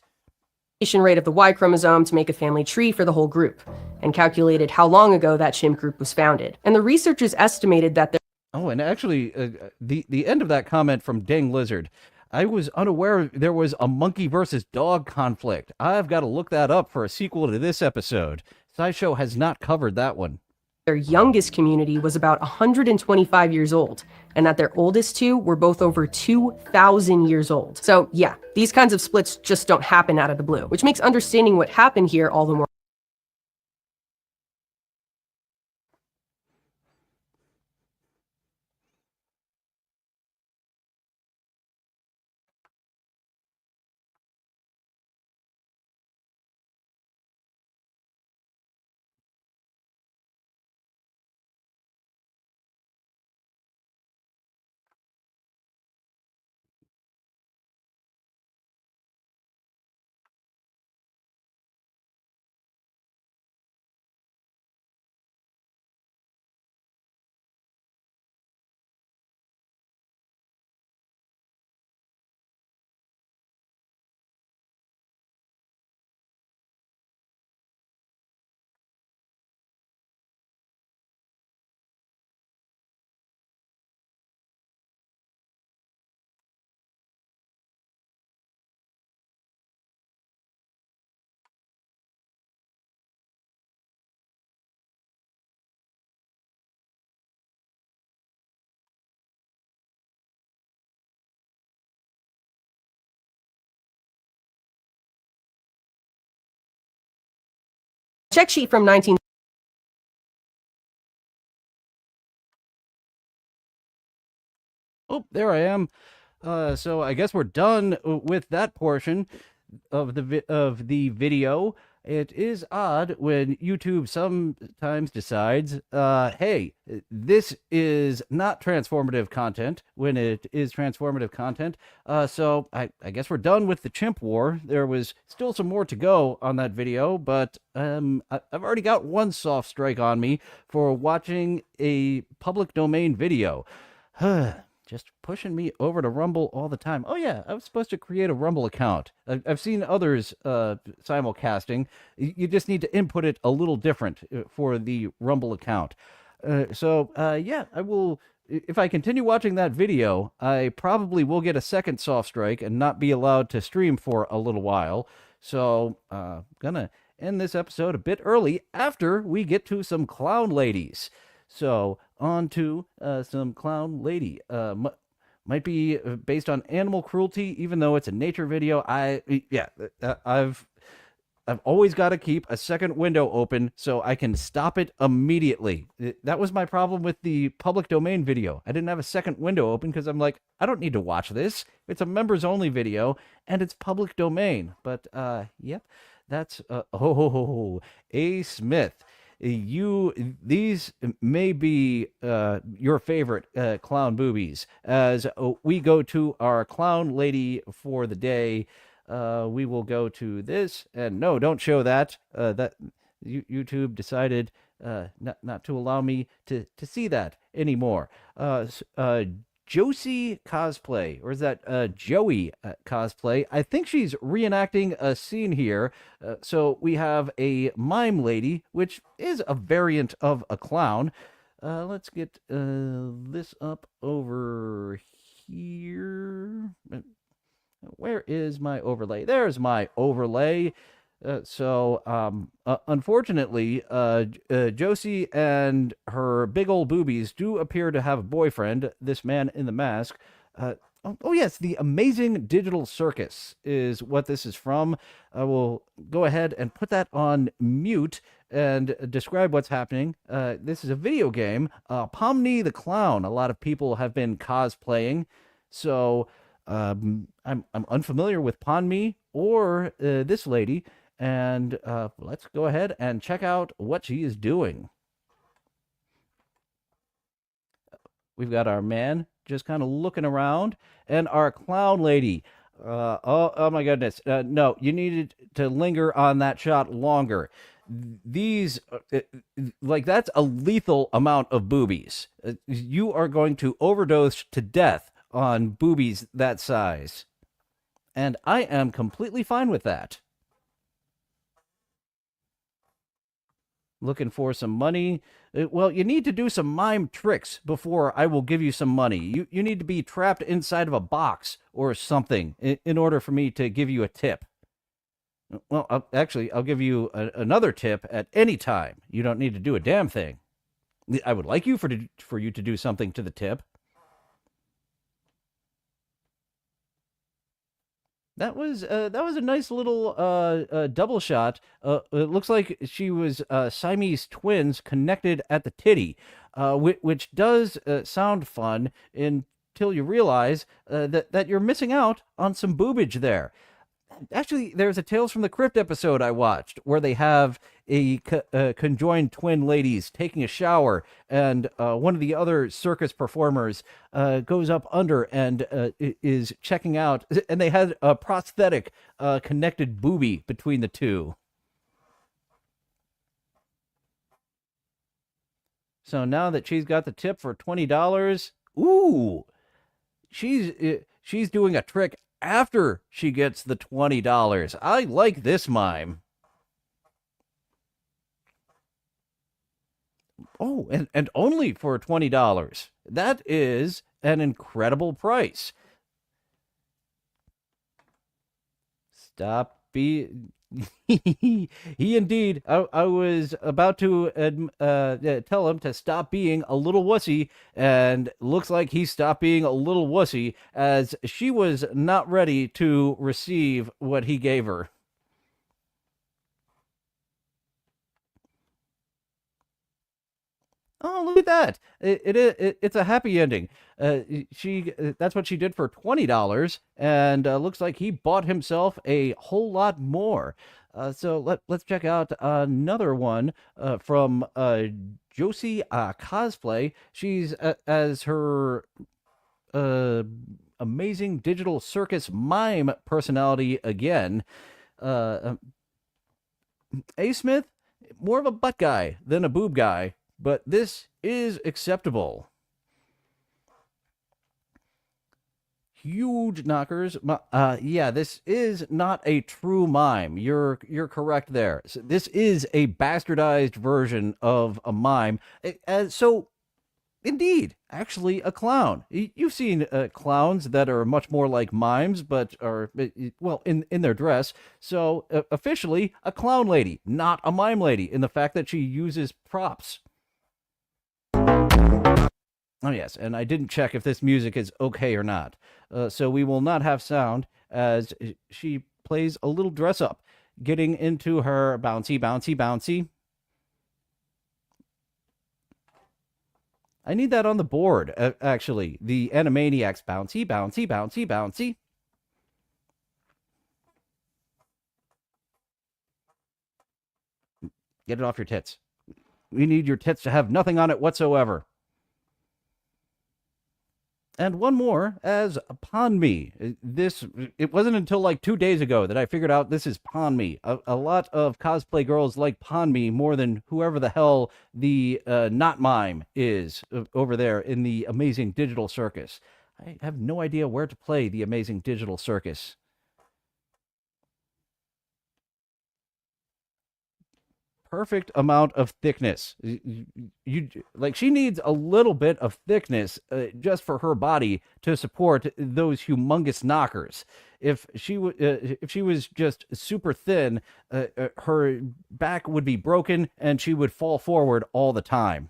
Speaker 7: Rate of the Y chromosome to make a family tree for the whole group, and calculated how long ago that chimp group was founded. And the researchers estimated that there—
Speaker 4: Oh, and actually, the end of that comment from Dang Lizard, I was unaware there was a monkey versus dog conflict. I've got to look that up for a sequel to this episode. SciShow has not covered that one.
Speaker 7: Their youngest community was about 125 years old, and that their oldest two were both over 2,000 years old. So yeah, these kinds of splits just don't happen out of the blue, which makes understanding what happened here all the more. Check sheet from 19.
Speaker 4: Oh, there I am. So I guess we're done with that portion of the video. It is odd when YouTube sometimes decides, hey, this is not transformative content when it is transformative content. So I guess we're done with the chimp war. There was still some more to go on that video, but I've already got one soft strike on me for watching a public domain video. Just pushing me over to Rumble all the time. Oh yeah, I was supposed to create a Rumble account. I've seen others simulcasting. You just need to input it a little different for the Rumble account. Yeah, I will. If I continue watching that video, I probably will get a second soft strike and not be allowed to stream for a little while. So, gonna end this episode a bit early after we get to some clown ladies. So, on to some clown lady. might be based on animal cruelty, even though it's a nature video. I've always got to keep a second window open so I can stop it immediately. That was my problem with the public domain video. I didn't have a second window open because I'm like, I don't need to watch this. It's a members only video and it's public domain. But yep, that's A. Smith. These may be your favorite clown boobies as we go to our clown lady for the day. We will go to this, and no, don't show that. That YouTube decided not to allow me to see that anymore. Josie cosplay, or is that Joey cosplay? I think she's reenacting a scene here. So we have a mime lady, which is a variant of a clown. Let's get this up over here. Where is my overlay? There's my overlay. Unfortunately, Josie and her big old boobies do appear to have a boyfriend, this man in the mask. Yes, the Amazing Digital Circus is what this is from. I will go ahead and put that on mute and describe what's happening. This is a video game, Pomni the Clown. A lot of people have been cosplaying, so I'm unfamiliar with Pomni or this lady, and let's go ahead and check out what she is doing. We've got our man just kind of looking around, and our clown lady. Oh my goodness. No, you needed to linger on that shot longer. These, that's a lethal amount of boobies. You are going to overdose to death on boobies that size. And I am completely fine with that. Looking for some money. Well, you need to do some mime tricks before I will give you some money. You need to be trapped inside of a box or something in order for me to give you a tip. Well, I'll give you another tip at any time. You don't need to do a damn thing. I would like you for you to do something to the tip. That was a nice little double shot. It looks like she was Siamese twins connected at the titty, which does sound fun until you realize that you're missing out on some boobage there. Actually, there's a Tales from the Crypt episode I watched where they have a conjoined twin ladies taking a shower, and one of the other circus performers goes up under and is checking out, and they had a prosthetic connected boobie between the two. So now that she's got the tip for $20, ooh, she's doing a trick after she gets the $20. I like this mime. Oh, and only for $20. That is an incredible price. Stop being... he indeed. I was about to tell him to stop being a little wussy, and looks like he stopped being a little wussy as she was not ready to receive what he gave her. Oh, look at that! It's a happy ending. That's what she did for $20, and looks like he bought himself a whole lot more. So let's check out another one from Josie cosplay. She's as her amazing digital circus mime personality again. A. Smith, more of a butt guy than a boob guy. But this is acceptable. Huge knockers. Yeah, this is not a true mime. You're correct there. So this is a bastardized version of a mime. So, indeed, actually a clown. You've seen clowns that are much more like mimes, but are, well, in their dress. So, officially, a clown lady, not a mime lady, in the fact that she uses props. Oh, yes, and I didn't check if this music is okay or not. So we will not have sound as she plays a little dress up, getting into her bouncy, bouncy, bouncy. I need that on the board, actually. The Animaniacs bouncy, bouncy, bouncy, bouncy. Get it off your tits. We need your tits to have nothing on it whatsoever. And one more as Pon Me. It wasn't until like 2 days ago that I figured out this is Pon Me. A lot of cosplay girls like Pon Me more than whoever the hell the not mime is over there in the Amazing Digital Circus. I have no idea where to play the Amazing Digital Circus. Perfect amount of thickness. You like she needs a little bit of thickness just for her body to support those humongous knockers. If she was just super thin, her back would be broken and she would fall forward all the time.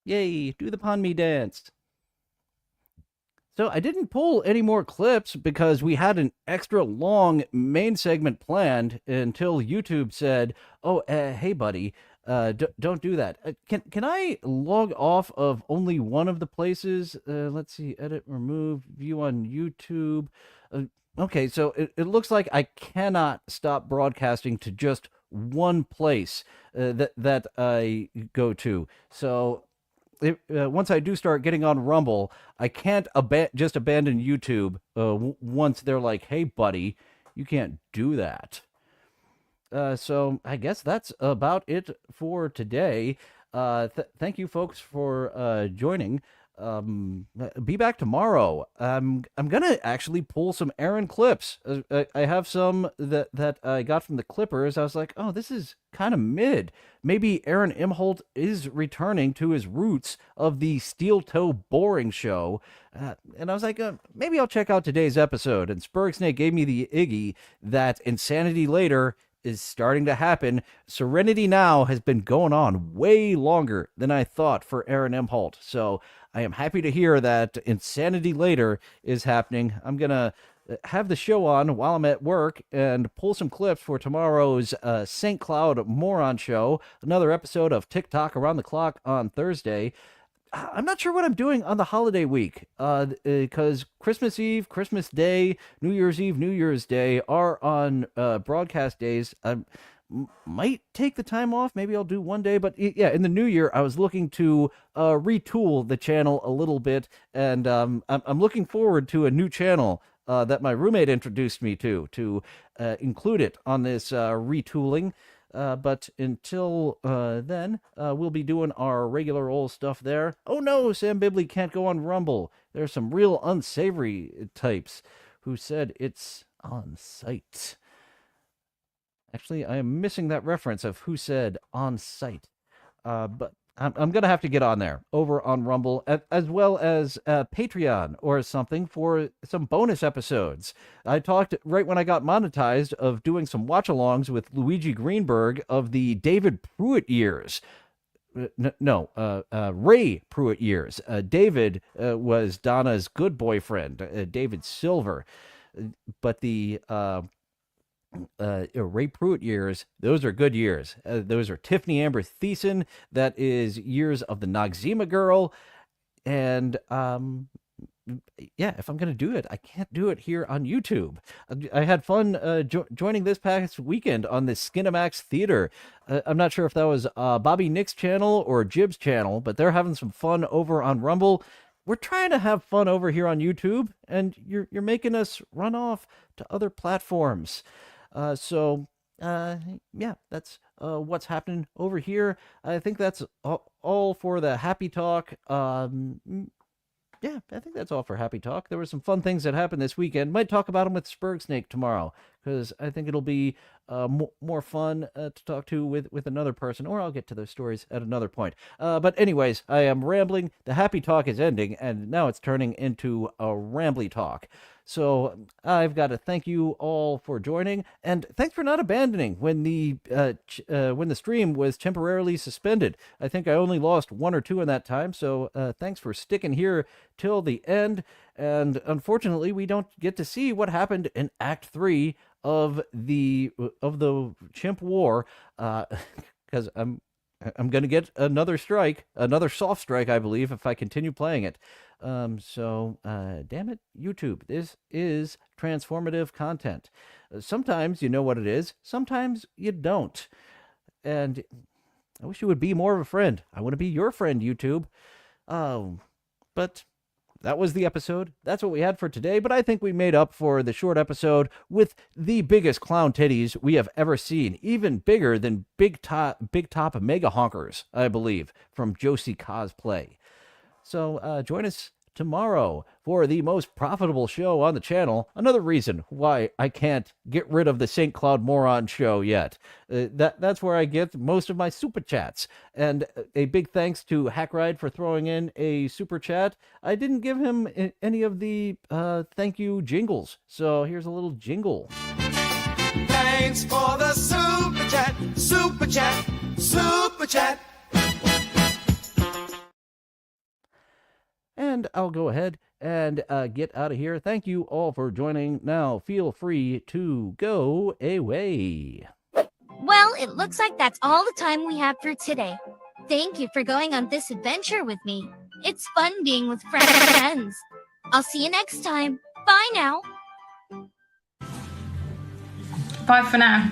Speaker 4: Yay, do the Pon Me dance. So I didn't pull any more clips because we had an extra long main segment planned until YouTube said, "Oh, hey, buddy, don't do that." Can I log off of only one of the places? Let's see, edit, remove, view on YouTube. Okay, so it looks like I cannot stop broadcasting to just one place that I go to. So once I do start getting on Rumble, I can't just abandon YouTube once they're like, "Hey, buddy, you can't do that." So I guess that's about it for today. Thank you, folks, for joining. Be back tomorrow. I'm gonna actually pull some Aaron clips. I have some that I got from the Clippers. I was like, oh, this is kind of mid. Maybe Aaron Imholt is returning to his roots of the steel toe boring show. And I was like, maybe I'll check out today's episode. And Spurgsnake gave me the Iggy that Insanity Later is starting to happen. Serenity Now has been going on way longer than I thought for Aaron Imholt. So I am happy to hear that Insanity Later is happening. I'm going to have the show on while I'm at work and pull some clips for tomorrow's St. Cloud Moron Show, another episode of TikTok Around the Clock on Thursday. I'm not sure what I'm doing on the holiday week because Christmas Eve, Christmas Day, New Year's Eve, New Year's Day are on broadcast days. I might take the time off. Maybe I'll do one day. But yeah, in the new year, I was looking to retool the channel a little bit. And I'm looking forward to a new channel that my roommate introduced me to include it on this retooling. But until then, we'll be doing our regular old stuff there. Oh no, Sam Bibley can't go on Rumble. There's some real unsavory types who said it's on site. Actually, I am missing that reference of who said on site. But I'm going to have to get on there over on Rumble, as well as Patreon or something for some bonus episodes. I talked right when I got monetized of doing some watch-alongs with Luigi Greenberg of the David Pruitt years. Ray Pruitt years. David was Donna's good boyfriend, David Silver. But the Ray Pruitt years, those are good years. Those are Tiffany Amber Thiessen. That is years of the Noxzema girl. And yeah, if I'm going to do it, I can't do it here on YouTube. I had fun joining this past weekend on the Skinamax Theater. I'm not sure if that was Bobby Nick's channel or Jib's channel, but they're having some fun over on Rumble. We're trying to have fun over here on YouTube, and you're making us run off to other platforms. So yeah, that's what's happening over here. I think that's all for the Happy Talk. Yeah, I think that's all for Happy Talk. There were some fun things that happened this weekend. Might talk about them with Spurgsnake tomorrow. because I think it'll be more fun to talk to with another person, or I'll get to those stories at another point. But anyways, I am rambling. The happy talk is ending, and now it's turning into a rambly talk. So I've got to thank you all for joining, and thanks for not abandoning when the stream was temporarily suspended. I think I only lost 1 or 2 in that time, so thanks for sticking here till the end. And unfortunately, we don't get to see what happened in Act 3 of the Chimp War, because I'm going to get another strike, another soft strike, I believe, if I continue playing it. So damn it, YouTube, this is transformative content. Sometimes you know what it is, sometimes you don't. And I wish you would be more of a friend. I want to be your friend, YouTube. But that was the episode. That's what we had for today, but I think we made up for the short episode with the biggest clown titties we have ever seen, even bigger than Big Top Mega Honkers, I believe, from Josie Cosplay. So join us tomorrow for the most profitable show on the channel. Another reason why I can't get rid of the St. Cloud Moron show yet. That's where I get most of my super chats. And a big thanks to Hackride for throwing in a super chat. I didn't give him any of the thank you jingles, so here's a little jingle.
Speaker 10: Thanks for the super chat, super chat, super chat.
Speaker 4: And I'll go ahead and get out of here. Thank you all for joining. Now, feel free to go away.
Speaker 1: Well, it looks like that's all the time we have for today. Thank you for going on this adventure with me. It's fun being with friends. I'll see you next time. Bye now.
Speaker 11: Bye for now.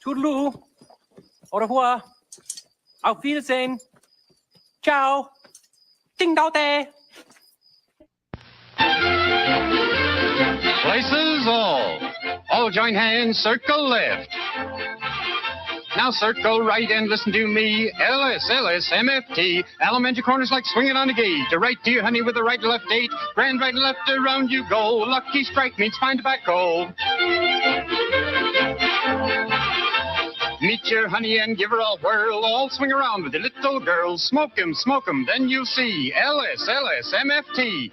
Speaker 6: Toodaloo. Au revoir. Auf Wiedersehen. Ciao. Ding dao day.
Speaker 12: Places all. All join hands, circle left. Now circle right and listen to me. LS, MFT. Elementary corners like swinging on a gate. To right to your honey with the right left 8. Grand right and left around you go. Lucky strike means fine tobacco. Meet your honey and give her a whirl. All swing around with the little girls. Smoke 'em, then you'll see. LS, MFT.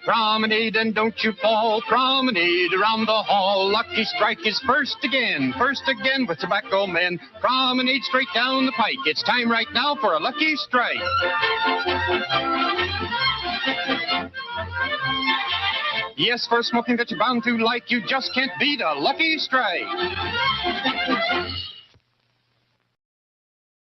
Speaker 12: Promenade and don't you fall. Promenade around the hall. Lucky strike is first again with tobacco men. Promenade straight down the pike. It's time right now for a lucky strike. Yes, for smoking that you're bound to like, you just can't beat a lucky strike.